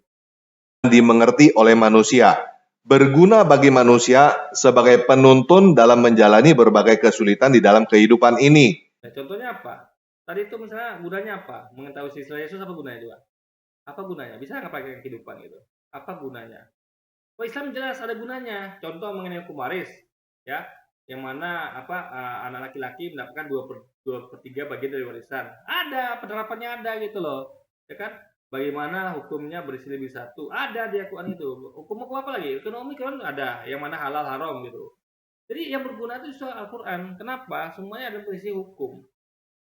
dimengerti oleh manusia. Berguna bagi manusia sebagai penuntun dalam menjalani berbagai kesulitan di dalam kehidupan ini. Nah, contohnya apa? Tadi itu misalnya gunanya apa? Mengetahui silsilah Yesus apa gunanya juga? Apa gunanya? Bisa nggak pakai kehidupan gitu? Apa gunanya? Oh, Islam jelas ada gunanya. Contoh mengenai hukum waris, ya, yang mana anak laki-laki mendapatkan 2/3 bagian dari warisan. Ada penerapannya ada gitu loh, ya kan? Bagaimana hukumnya beristri lebih satu? Ada di Al-Quran itu. Hukum apa lagi? Ekonomi kan ada, yang mana halal haram gitu. Jadi yang berguna itu soal Al-Quran. Kenapa? Semuanya ada berisi hukum.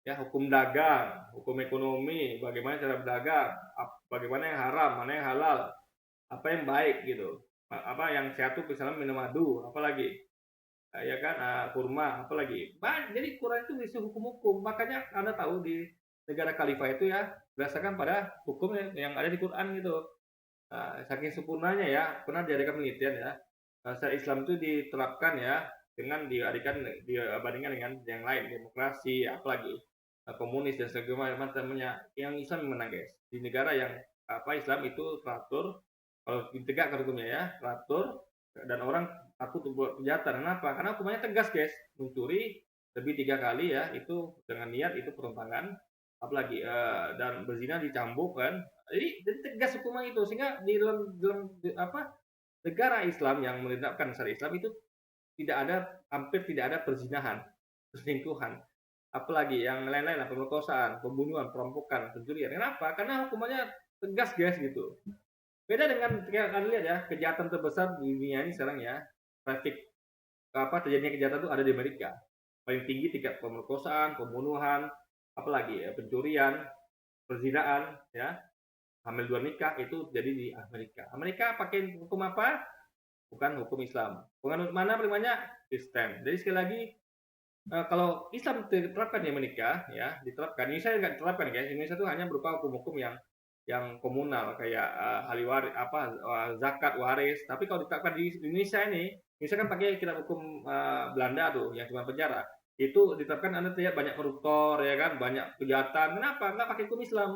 Ya, hukum dagang, hukum ekonomi, bagaimana cara berdagang, bagaimana yang haram, mana yang halal, apa yang baik gitu. Apa yang sehat tuh misalnya minum madu, apalagi ya kan kurma, apalagi. Jadi Quran itu berisi hukum-hukum. Makanya Anda tahu di negara khalifah itu ya berdasarkan pada hukum yang ada di Quran gitu. Saking sempurnanya ya, pernah diadakan penelitian ya. Syariat Islam itu diterapkan ya dengan dibandingkan dengan yang lain, demokrasi, apalagi komunis dan segala macamnya. Yang Islam yang menang guys. Di negara yang Islam itu teratur, kalau ditegakkan hukumnya ya, teratur dan orang takut buat kejahatan. Kenapa? Karena hukumannya tegas guys. Mencuri lebih 3 kali ya, itu dengan niat itu perontangan, apalagi dan berzina dicambuk kan. Jadi tegas hukuman itu sehingga di dalam negara Islam yang menerapkan syariat Islam itu hampir tidak ada perzinahan, perselingkuhan, apalagi yang lain-lain, pemerkosaan, pembunuhan, perampokan, pencurian. Kenapa? Karena hukumannya tegas guys gitu. Beda dengan Anda lihat ya, kejahatan terbesar di dunia ini sekarang ya, terjadinya kejahatan itu ada di Amerika. Paling tinggi tingkat pemerkosaan, pembunuhan, apalagi ya, pencurian, perzinaan, ya, hamil dua nikah itu jadi di Amerika. Amerika pakai hukum apa? Bukan hukum Islam. Penganut mana paling banyak? Kristen. Jadi sekali lagi kalau Islam diterapkan di Amerika, ya diterapkan. Indonesia nggak diterapkan guys. Indonesia itu hanya berupa hukum-hukum yang komunal kayak zakat, waris. Tapi kalau diterapkan di Indonesia ini, Indonesia kan pakai kitab hukum Belanda tuh yang cuma penjara. Itu diterapkan Anda lihat banyak koruptor ya kan, banyak kejahatan. Kenapa? Nggak pakai hukum Islam.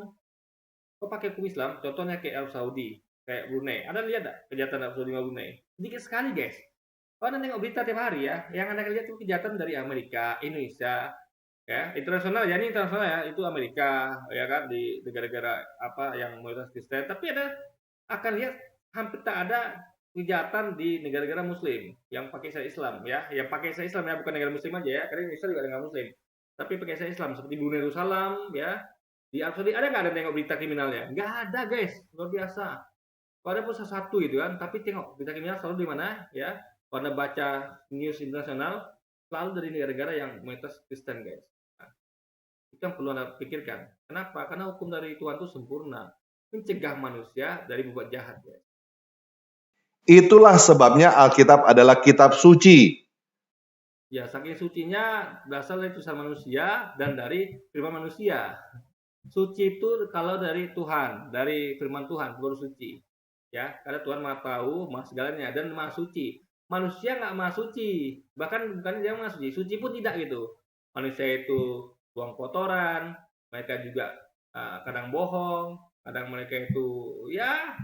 Kok pakai hukum Islam? Contohnya kayak Arab Saudi, kayak Brunei. Anda lihat nggak kejahatan Arab Saudi sama Brunei? Sedikit sekali guys. Kalau Anda tengok berita tiap hari ya, yang Anda lihat itu kejahatan dari Amerika, Indonesia, ya internasional ya, ini internasional ya, itu Amerika ya kan, di negara-negara yang mayoritas Kristen. Tapi akan lihat hampir tak ada kejahatan di negara-negara Muslim yang pakai syariat Islam ya, yang pakai syariat Islam ya, bukan negara Muslim aja ya, karena Indonesia juga negara Muslim, tapi pakai syariat Islam seperti Brunei Darussalam ya. Di Arab Saudi ada nggak ada tengok berita kriminalnya? Nggak ada guys, luar biasa. Kalau ada pun satu gitu kan, tapi tengok berita kriminal selalu di mana ya? Kalau Anda baca news internasional, selalu dari negara-negara yang mayoritas Kristen guys. Nah, itu yang perlu Anda pikirkan. Kenapa? Karena hukum dari Tuhan itu sempurna, mencegah manusia dari berbuat jahat guys. Itulah sebabnya Alkitab adalah kitab suci. Ya, saking sucinya berasal dari tulisan manusia dan dari firman manusia. Suci itu kalau dari Tuhan, dari firman Tuhan baru suci. Ya, karena Tuhan Maha Tahu, Maha segalanya dan Maha suci. Manusia nggak Maha suci, bahkan bukan dia Maha suci, suci pun tidak gitu. Manusia itu buang kotoran, mereka juga kadang bohong, kadang mereka itu ya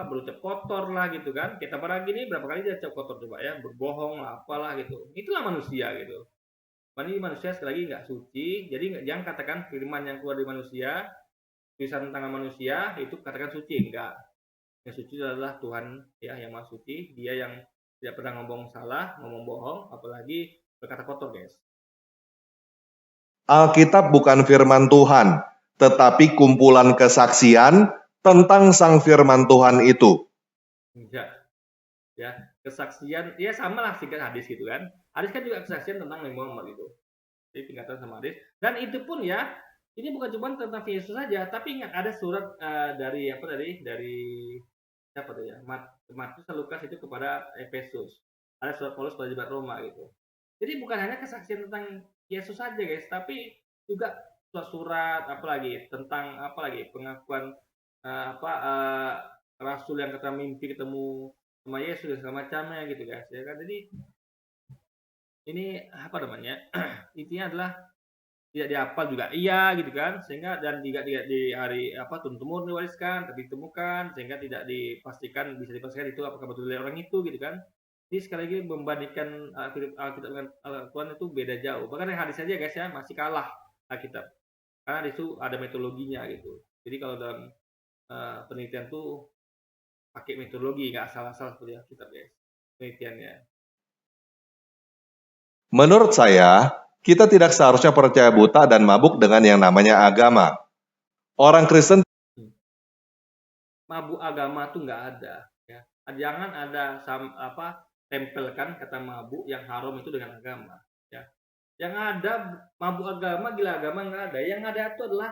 berucap kotor lah gitu kan. Kita pernah gini berapa kali dia ucap kotor coba ya, berbohong lah apalah gitu. Itulah manusia gitu. Ini manusia sekali lagi nggak suci, jadi jangan katakan firman yang keluar dari manusia, tulisan tangan manusia itu katakan suci, enggak. Yang suci adalah Tuhan ya yang Maha Suci, Dia yang tidak pernah ngomong salah, ngomong bohong, apalagi berkata kotor, guys. Alkitab bukan firman Tuhan, tetapi kumpulan kesaksian tentang sang firman Tuhan itu. Enggak. Ya, kesaksian ya sama lah singkat hadis gitu kan. Hadis kan juga kesaksian tentang Nabi Muhammad gitu. Jadi tingkatan sama hadis. Dan itu pun ya, ini bukan cuma tentang Yesus saja, tapi ingat ada surat dari siapa tuh ya? Matius dan Lukas itu kepada Efesus. Ada surat Paulus kepada jemaat Roma gitu. Jadi bukan hanya kesaksian tentang Yesus saja guys, tapi juga surat-surat apalagi tentang apalagi pengakuan rasul yang ketemu mimpi ketemu sama Yesus dan segala macamnya gitu guys ya kan. Jadi ini apa namanya intinya adalah tidak dihafal juga iya gitu kan, sehingga dan tidak di hari turun temurun diwariskan tapi ditemukan sehingga tidak bisa dipastikan itu apakah betul dari orang itu gitu kan. Jadi sekali lagi membandingkan Alkitab dengan Al-Quran itu beda jauh, bahkan yang hadis saja guys ya masih kalah Alkitab karena di situ ada metodologinya gitu. Jadi kalau dalam penelitian tuh pakai metodologi, nggak asal-asal seperti Alkitab guys penelitiannya. Menurut saya, kita tidak seharusnya percaya buta dan mabuk dengan yang namanya agama. Orang Kristen mabuk agama tuh nggak ada ya. Jangan ada tempelkan kata mabuk yang haram itu dengan agama ya. Yang ada mabuk agama, gila agama nggak ada. Yang ada itu adalah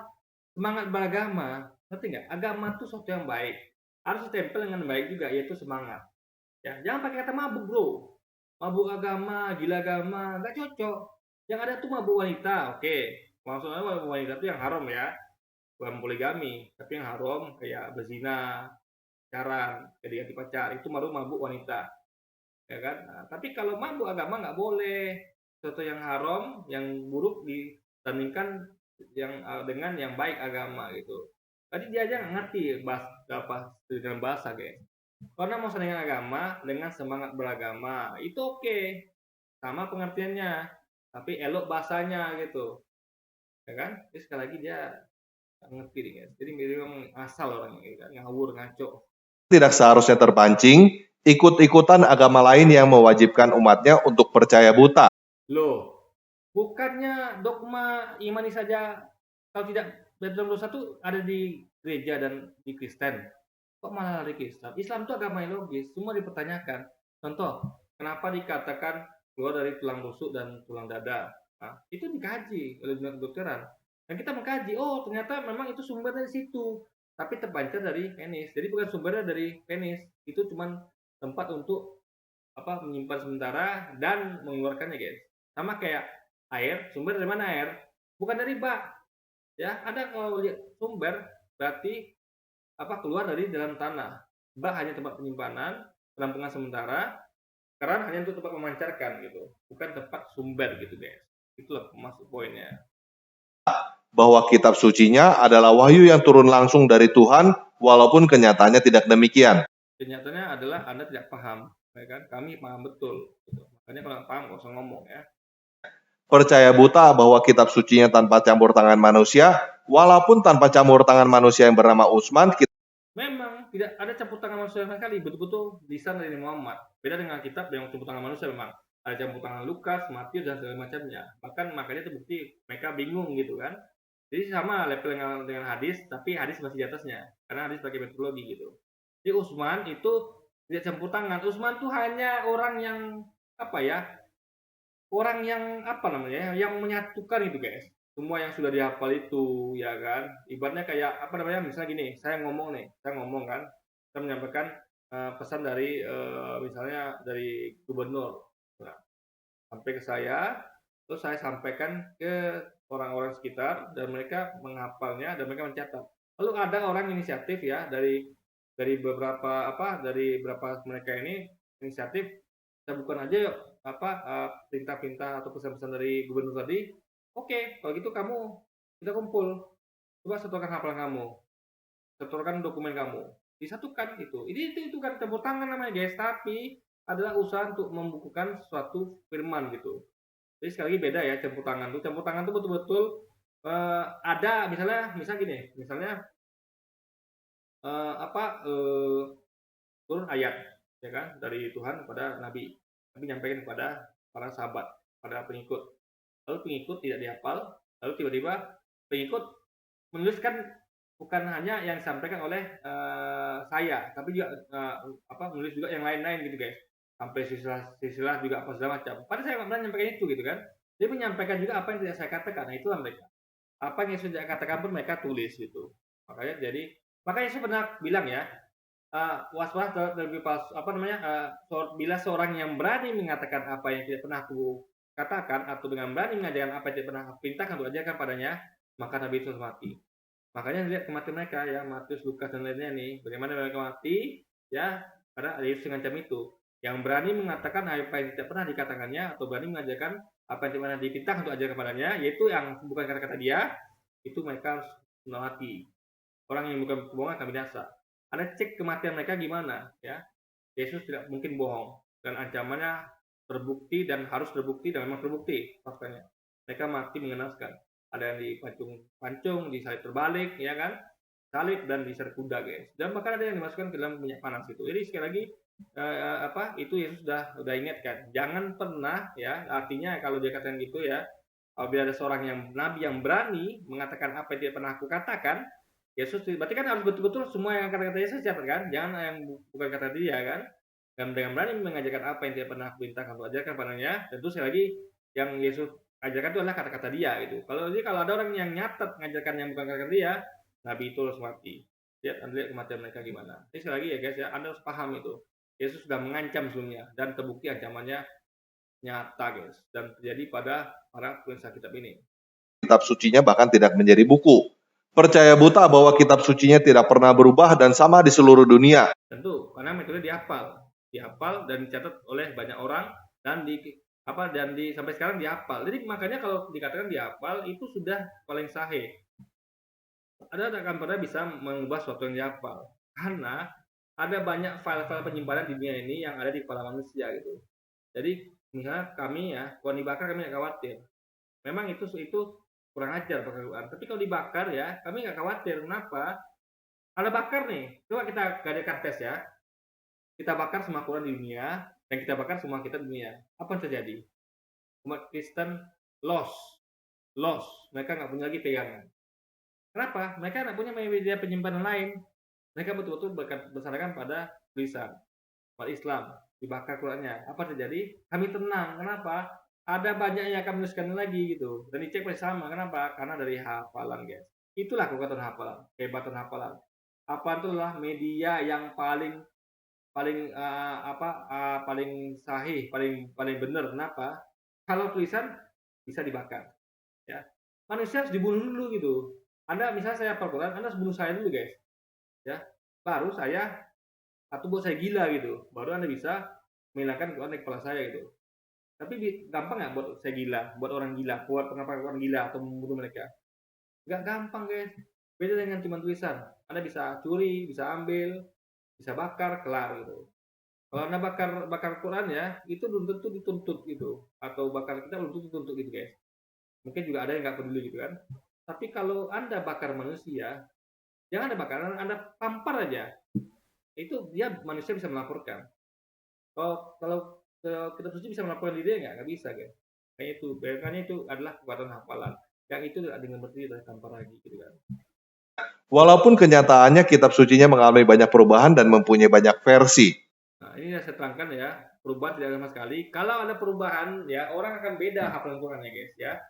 semangat beragama. Ngerti nggak? Agama itu sesuatu yang baik. Harus ditempel dengan baik juga, yaitu semangat. Ya, jangan pakai kata mabuk, bro. Mabuk agama, gila agama, nggak cocok. Yang ada tuh mabuk wanita, oke. Maksudnya mabuk wanita itu yang haram ya, bukan poligami, tapi yang haram kayak berzina, pacaran, jadi ganti pacar, itu baru mabuk wanita, ya kan? Nah, tapi kalau mabuk agama nggak boleh, sesuatu yang haram, yang buruk dibandingkan dengan yang baik agama gitu. Tadi dia aja nggak ngerti dengan bahasa guys. Karena mau dengan agama dengan semangat beragama itu oke, sama pengertiannya, tapi elok bahasanya gitu, ya kan? Jadi sekali lagi dia nggak ngerti nih guys. Jadi memang asal orang ini kan ngawur ngaco. Tidak seharusnya terpancing ikut-ikutan agama lain yang mewajibkan umatnya untuk percaya buta. Loh, bukannya dogma imani saja kalau tidak dalam dosa itu ada di gereja dan di Kristen. Kok malah lari ke Islam? Islam itu agama yang logis, semua dipertanyakan. Contoh, kenapa dikatakan keluar dari tulang rusuk dan tulang dada? Nah, itu dikaji oleh dunia kedokteran. Dan kita mengkaji, oh ternyata memang itu sumbernya dari situ. Tapi terpancar dari penis. Jadi bukan sumbernya dari penis. Itu cuma tempat untuk menyimpan sementara dan mengeluarkannya guys. Sama kayak air, sumber dari mana air? Bukan dari bak. Ya, ada kalau lihat sumber berarti keluar dari dalam tanah. Bak hanya tempat penyimpanan, penampungan sementara, keran hanya untuk tempat memancarkan gitu, bukan tempat sumber gitu guys. Itulah masuk poinnya. Bahwa kitab sucinya adalah wahyu yang turun langsung dari Tuhan, walaupun kenyataannya tidak demikian. Kenyataannya adalah Anda tidak paham, ya kan? Kami paham betul. Gitu. Makanya kalau nggak paham, nggak usah ngomong ya. Percaya buta bahwa kitab sucinya tanpa campur tangan manusia, walaupun tanpa campur tangan manusia yang bernama Utsman, memang tidak ada campur tangan manusia sama sekali, betul-betul lisan dari Muhammad. Beda dengan kitab yang campur tangan manusia memang. Ada campur tangan Lukas, Matius dan segala macamnya. Bahkan makanya terbukti mereka bingung gitu kan. Jadi sama level dengan hadis, tapi hadis masih di atasnya. Karena hadis pakai metodologi gitu. Jadi Utsman itu tidak campur tangan. Utsman tuh hanya orang yang orang yang yang menyatukan itu guys. Semua yang sudah dihafal itu, ya kan? Ibaratnya kayak misalnya gini, saya ngomong kan, saya menyampaikan pesan dari misalnya dari gubernur, nah, sampai ke saya, terus saya sampaikan ke orang-orang sekitar dan mereka menghafalnya dan mereka mencatat. Lalu ada orang inisiatif ya dari beberapa mereka ini inisiatif, kita bukan aja yuk perintah-perintah atau pesan-pesan dari gubernur tadi. Oke, kalau gitu kita kumpul. Coba setorkan hafalan kamu, setorkan dokumen kamu, disatukan itu. Itu kan campur tangan namanya guys, tapi adalah usaha untuk membukukan suatu firman gitu. Jadi sekali lagi beda ya campur tangan tuh. Campur tangan tuh betul-betul ada misalnya gini, misalnya turun ayat ya kan dari Tuhan kepada Nabi, Nabi nyampaikan kepada para sahabat, pada pengikut. Lalu pengikut tidak dihafal, lalu tiba-tiba pengikut menuliskan bukan hanya yang disampaikan oleh saya, tapi juga menulis juga yang lain-lain gitu guys. Sampai silsilah juga apa segala macam. Padahal saya nggak pernah menyampaikan itu gitu kan. Dia menyampaikan juga apa yang tidak saya katakan. Nah itulah mereka. Apa yang Yesus tidak katakan pun mereka tulis gitu. Makanya Yesus pernah bilang ya, was-was terlebih pas bila seorang yang berani mengatakan apa yang tidak pernah aku katakan atau dengan berani mengajarkan apa yang tidak pernah aku perintahkan untuk ajarkan padanya, maka Nabi itu harus mati. Makanya lihat kematian mereka ya, Matius, Lukas dan lainnya nih, bagaimana mereka mati ya, karena Yesus mengancam itu. Yang berani mengatakan apa yang tidak pernah dikatakannya atau berani mengajarkan apa yang tidak pernah diperintahkan untuk ajarkan padanya, yaitu yang bukan kata-kata dia, itu mereka harus mati. Orang yang bukan kebohongan akan binasa. Anda cek kematian mereka gimana ya. Yesus tidak mungkin bohong dan ancamannya terbukti dan harus terbukti dan memang terbukti faktanya. Mereka mati mengenaskan. Ada yang dipancung, disalib terbalik ya kan, salib dan diserang kuda guys. Dan bahkan ada yang dimasukkan ke dalam minyak panas itu. Jadi sekali lagi itu Yesus sudah ingatkan. Jangan pernah ya, artinya kalau dia katakan gitu ya, apabila ada seorang yang nabi yang berani mengatakan apa yang tidak pernah aku katakan, Yesus berarti kan harus betul-betul semua yang kata-kata Yesus siapa kan? Jangan yang bukan kata dia kan? Dan dengan berani mengajarkan apa yang tidak pernah aku perintahkan untuk ajarkan padanya, tentu sekali lagi yang Yesus ajarkan itu adalah kata-kata dia gitu. Kalau ada orang yang nyatet mengajarkan yang bukan kata-kata dia, nabi itu harus mati. Lihat kematian mereka gimana. Jadi sekali lagi ya guys ya, Anda harus paham itu. Yesus sudah mengancam sebelumnya dan terbukti ancamannya nyata guys dan terjadi pada para penulis kitab ini. Kitab sucinya bahkan tidak menjadi buku. Percaya buta bahwa kitab sucinya tidak pernah berubah dan sama di seluruh dunia. Tentu, karena metode dihafal dan dicatat oleh banyak orang dan sampai sekarang dihafal. Jadi makanya kalau dikatakan dihafal itu sudah paling sahih. Ada akan pernah bisa mengubah sesuatu yang dihafal karena ada banyak file-file penyimpanan di dunia ini yang ada di kepala manusia gitu. Jadi misalnya kami ya, kalau dibakar kami nggak khawatir. Memang itu kurang ajar pakai Quran. Tapi kalau dibakar ya, kami nggak khawatir. Kenapa? Ada bakar nih. Coba kita gadakan tes ya. Kita bakar semua Quran di dunia dan kita bakar semua kitab di dunia. Apa yang terjadi? Umat Kristen lost. Mereka nggak punya lagi pegangan. Kenapa? Mereka nggak punya media penyimpanan lain. Mereka betul-betul bersandarkan pada tulisan. Umat Islam dibakar Qurannya. Apa terjadi? Kami tenang. Kenapa? Ada banyak yang akan menuliskan lagi gitu. Dan dicek bersama. Kenapa? Karena dari hafalan guys. Itulah kekuatan hafalan, kehebatan hafalan. Hafalan itu adalah media yang paling sahih, paling benar. Kenapa? Kalau tulisan bisa dibakar. Ya. Manusia harus dibunuh dulu gitu. Anda misalnya saya hafal Quran, Anda harus bunuh saya dulu guys. Ya. Baru saya atau buat saya gila gitu. Baru Anda bisa menghilangkan Quran dari kepala saya gitu. Tapi gampang nggak buat saya gila, buat orang gila, buat orang gila atau membunuh mereka? Nggak gampang guys. Beda dengan cuma tulisan. Anda bisa curi, bisa ambil, bisa bakar, kelar gitu. Kalau Anda bakar Quran ya, itu belum tentu dituntut gitu. Atau bakar kita belum tentu dituntut gitu guys. Mungkin juga ada yang nggak peduli gitu kan. Tapi kalau Anda bakar manusia, jangan Anda bakar, Anda tampar aja. Itu dia manusia bisa melaporkan. Kalau kitab suci bisa melaporkan diri nggak bisa guys. Makanya itu adalah kekuatan hafalan. Yang itu tidak mengerti dari tampar lagi gitu kan. Walaupun kenyataannya kitab sucinya mengalami banyak perubahan dan mempunyai banyak versi. Nah, ini saya terangkan ya, perubahan tidak sama sekali. Kalau ada perubahan ya, orang akan beda hafalan Qurannya guys ya.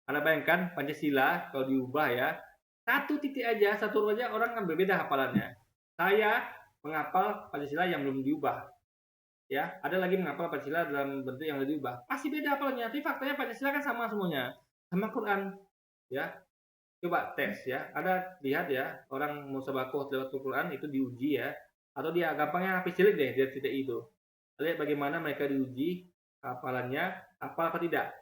Anda bayangkan Pancasila kalau diubah ya, satu titik aja, satu huruf aja orang akan berbeda hafalannya. Saya menghafal Pancasila yang belum diubah. Ya, ada lagi menghafal Pancasila dalam bentuk yang lebih diubah. Pasti beda hafalannya, tapi faktanya Pancasila kan sama semuanya. Sama Quran. Ya. Coba tes ya. Ada lihat ya, orang musabakoh lewat Quran itu diuji ya. Atau dia gampangnya habis cilik deh dari titik itu. Lihat bagaimana mereka diuji hafalannya, hafal apa tidak.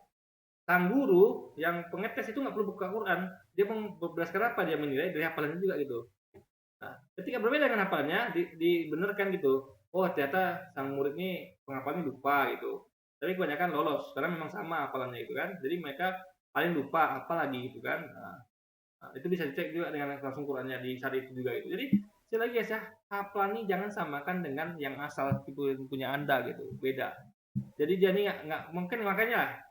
sang guru yang pengetes itu nggak perlu buka Quran, dia berdasarkan apa dia menilai dari hafalannya juga gitu. Nah, ketika berbeda dengan hafalannya, dibenarkan gitu. Oh, ternyata sang murid ini penghafalnya lupa gitu. Tapi kebanyakan lolos karena memang sama hafalannya itu kan. Jadi mereka paling lupa apa lagi gitu kan. Nah, itu bisa dicek juga dengan langsung Qurannya di saat itu juga gitu. Jadi sekali lagi guys ya, hafalan ini jangan samakan dengan yang asal punya Anda gitu. Beda. Jadi dia ini nggak mungkin, makanya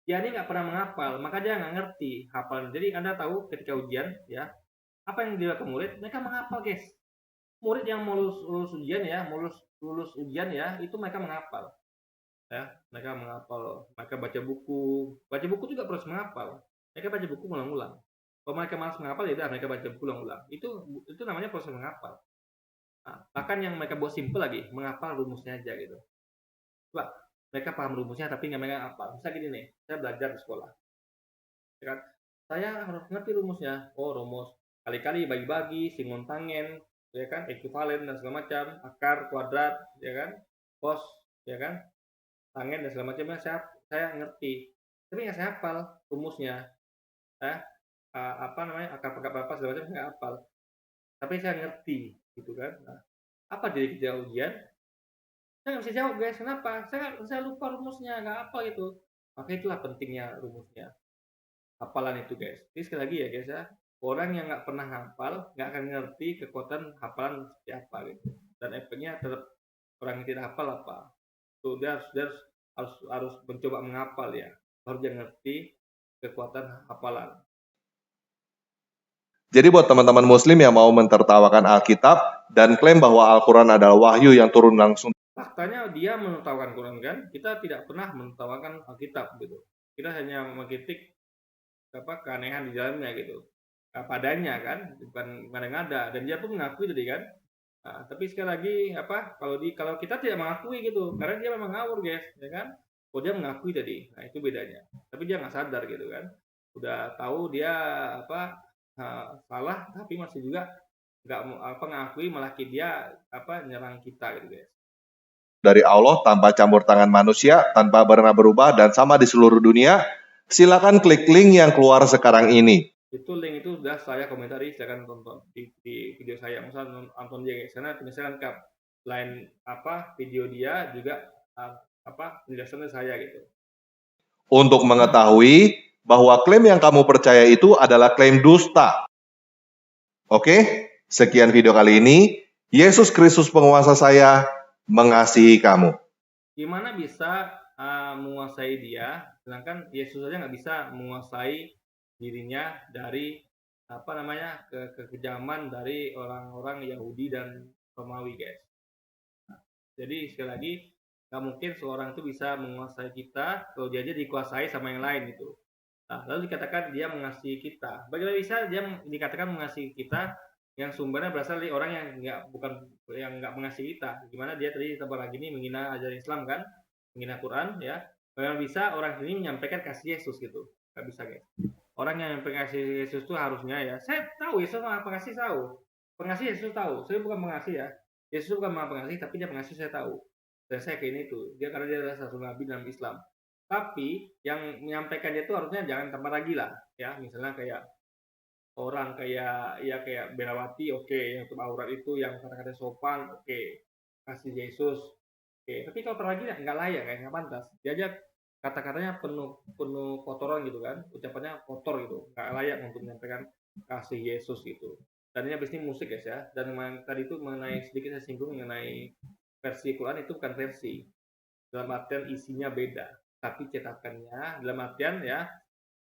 dia ini nggak pernah menghafal, maka dia nggak ngerti hafalan. Jadi Anda tahu ketika ujian ya, apa yang dilakukan murid, mereka menghafal guys. Murid yang mau lulus ujian ya, mau lulus ujian ya, itu mereka menghafal. Ya, mereka menghafal, mereka baca buku juga proses menghafal. Mereka baca buku ulang-ulang. Kalau mereka malas menghafal ya udah mereka baca buku ulang-ulang. Itu namanya proses menghafal. Nah, bahkan yang mereka buat simple lagi, menghafal rumusnya aja gitu. Coba mereka paham rumusnya tapi nggak mereka hafal. Misal gini nih, saya belajar di sekolah. Ya kan? Saya harus ngerti rumusnya. Oh, rumus kali-kali bagi-bagi, singon tangen, ya kan, ekuivalen dan segala macam, akar, kuadrat, ya kan, cos, ya kan, tangen dan segala macamnya saya ngerti. Tapi nggak saya hafal rumusnya. Ya, apa namanya, akar apa segala macam saya nggak hafal. Tapi saya ngerti, gitu kan. Nah, apa jadi ketika ujian? Saya nggak bisa jawab guys. Kenapa? Saya lupa rumusnya, nggak apa gitu. Maka itulah pentingnya rumusnya. Hafalan itu guys. Jadi sekali lagi ya guys ya, orang yang nggak pernah hafal nggak akan ngerti kekuatan hafalan seperti apa gitu. Dan efeknya tetap orang yang tidak hafal apa. Tuh dia harus mencoba menghafal ya. Baru dia ngerti kekuatan hafalan. Jadi buat teman-teman muslim yang mau mentertawakan Alkitab dan klaim bahwa Al-Quran adalah wahyu yang turun langsung. Faktanya dia menertawakan Quran kan, kita tidak pernah menertawakan Alkitab gitu. Kita hanya mengkritik keanehan di dalamnya gitu. Padanya kan, bukan ada, dan dia pun mengakui tadi kan. Nah, tapi sekali lagi kalau kita tidak mengakui gitu, karena dia memang ngawur guys, ya kan? Oh dia mengakui tadi, nah itu bedanya. Tapi dia nggak sadar gitu kan, udah tahu dia salah, tapi masih juga nggak ngakui, malah dia nyerang kita gitu guys. Dari Allah tanpa campur tangan manusia, tanpa pernah berubah dan sama di seluruh dunia. Silakan klik link yang keluar sekarang ini. Itu link itu sudah saya komentari, silakan tonton di video saya, misalnya nonton dia guys, karena tulisannya lengkap. Selain video dia juga penjelasannya saya gitu. Untuk mengetahui bahwa klaim yang kamu percaya itu adalah klaim dusta. Oke, sekian video kali ini. Yesus Kristus penguasa saya mengasihi kamu. Gimana bisa menguasai dia, sedangkan Yesus saja nggak bisa menguasai dirinya dari kekejaman dari orang-orang Yahudi dan Romawi guys. Nah, jadi sekali lagi nggak mungkin seorang itu bisa menguasai kita kalau dia aja dikuasai sama yang lain gitu. Nah, lalu dikatakan dia mengasihi kita. Bagaimana bisa dia dikatakan mengasihi kita yang sumbernya berasal dari orang yang nggak mengasihi kita? Gimana dia tadi lagi ini menghina ajaran Islam kan, menghina Quran ya? Bagaimana bisa orang ini menyampaikan kasih Yesus gitu? Nggak bisa guys. Orang yang menyampaikan kasih Yesus itu harusnya ya, saya tahu Yesus maha pengasih, pengasih Yesus tahu. Saya bukan pengasih ya. Yesus bukan maha pengasih, tapi dia pengasih, saya tahu. Dan saya kayak ini tuh. Dia karena dia adalah satu nabi dalam Islam. Tapi yang menyampaikannya itu harusnya jangan tambah lagi lah ya, misalnya kayak orang kayak Berawati, oke, yang tutup aurat itu yang kata-kata sopan, oke, kasih Yesus, oke, tapi kalau terlagi nggak layak, kayak nggak pantas, dia aja kata-katanya penuh kotoran gitu kan, ucapannya kotor gitu, nggak layak untuk menyampaikan kasih Yesus gitu. Dan ini habis ini musik guys ya, dan tadi itu mengenai sedikit saya singgung mengenai versi Quran, itu bukan versi, dalam artian isinya beda, tapi cetakannya dalam artian ya,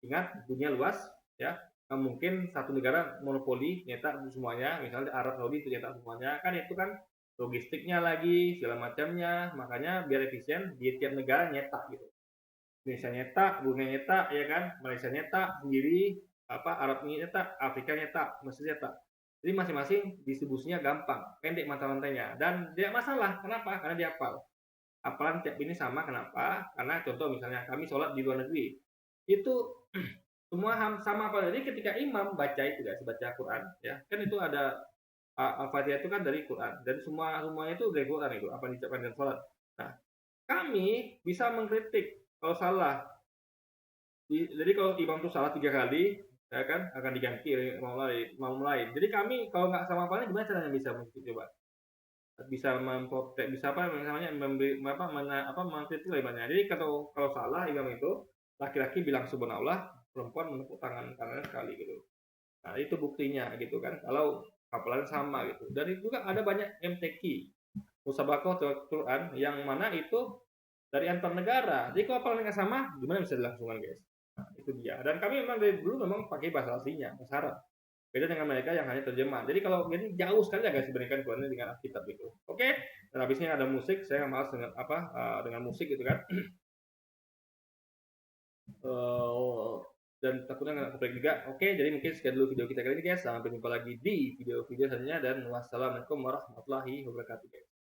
ingat dunia luas ya, mungkin satu negara monopoli nyetak semuanya, misalnya Arab Saudi itu nyetak semuanya kan, itu kan logistiknya lagi segala macamnya, makanya biar efisien di tiap negara nyetak gitu. Indonesia nyetak, Brunei nyetak ya kan, Malaysia nyetak sendiri, Arab nyetak, Afrika nyetak, Mesir nyetak. Jadi masing-masing distribusinya gampang, pendek mata rantainya, dan tidak masalah. Kenapa? Karena dia hafal. Hafalan tiap ini sama. Kenapa? Karena contoh misalnya kami sholat di luar negeri, itu semua sama apa. Jadi ketika imam baca itu guys, baca Quran ya, kan itu ada Al-Fatihah itu kan dari Quran, dan semuanya itu dari Quran itu apa yang diucapkan dalam sholat. Nah, kami bisa mengkritik kalau salah, Jadi kalau imam itu salah 3 kali, ya kan, akan diganti oleh imam lain. Jadi kami kalau nggak sama apanya gimana caranya bisa coba? Bisa memprotek, bisa apa namanya, memberi apa, mengkritik lah ibaratnya. Jadi kalau salah imam itu, laki-laki bilang subhanallah, perempuan menepuk tangan kanannya sekali gitu. Nah, itu buktinya gitu kan. Kalau hafalan sama gitu. Dan itu juga ada banyak MTQ, musabaqah Quran, yang mana itu dari antar negara. Jadi kalau hafalannya sama, gimana bisa dilangsungkan, guys? Nah, itu dia. Dan kami memang dari dulu memang pakai bahasa aslinya, bahasa Arab. Beda dengan mereka yang hanya terjemahan. Jadi kalau ini jauh sekali ya guys dibandingkan Quran dengan Alkitab itu. Oke. Dan habisnya ada musik, saya nggak malas dengan dengan musik gitu kan. Eh, dan takutnya nggak copyright juga. Oke, jadi mungkin sekian dulu video kita kali ini guys. Sampai jumpa lagi di video-video selanjutnya dan wassalamualaikum warahmatullahi wabarakatuh guys.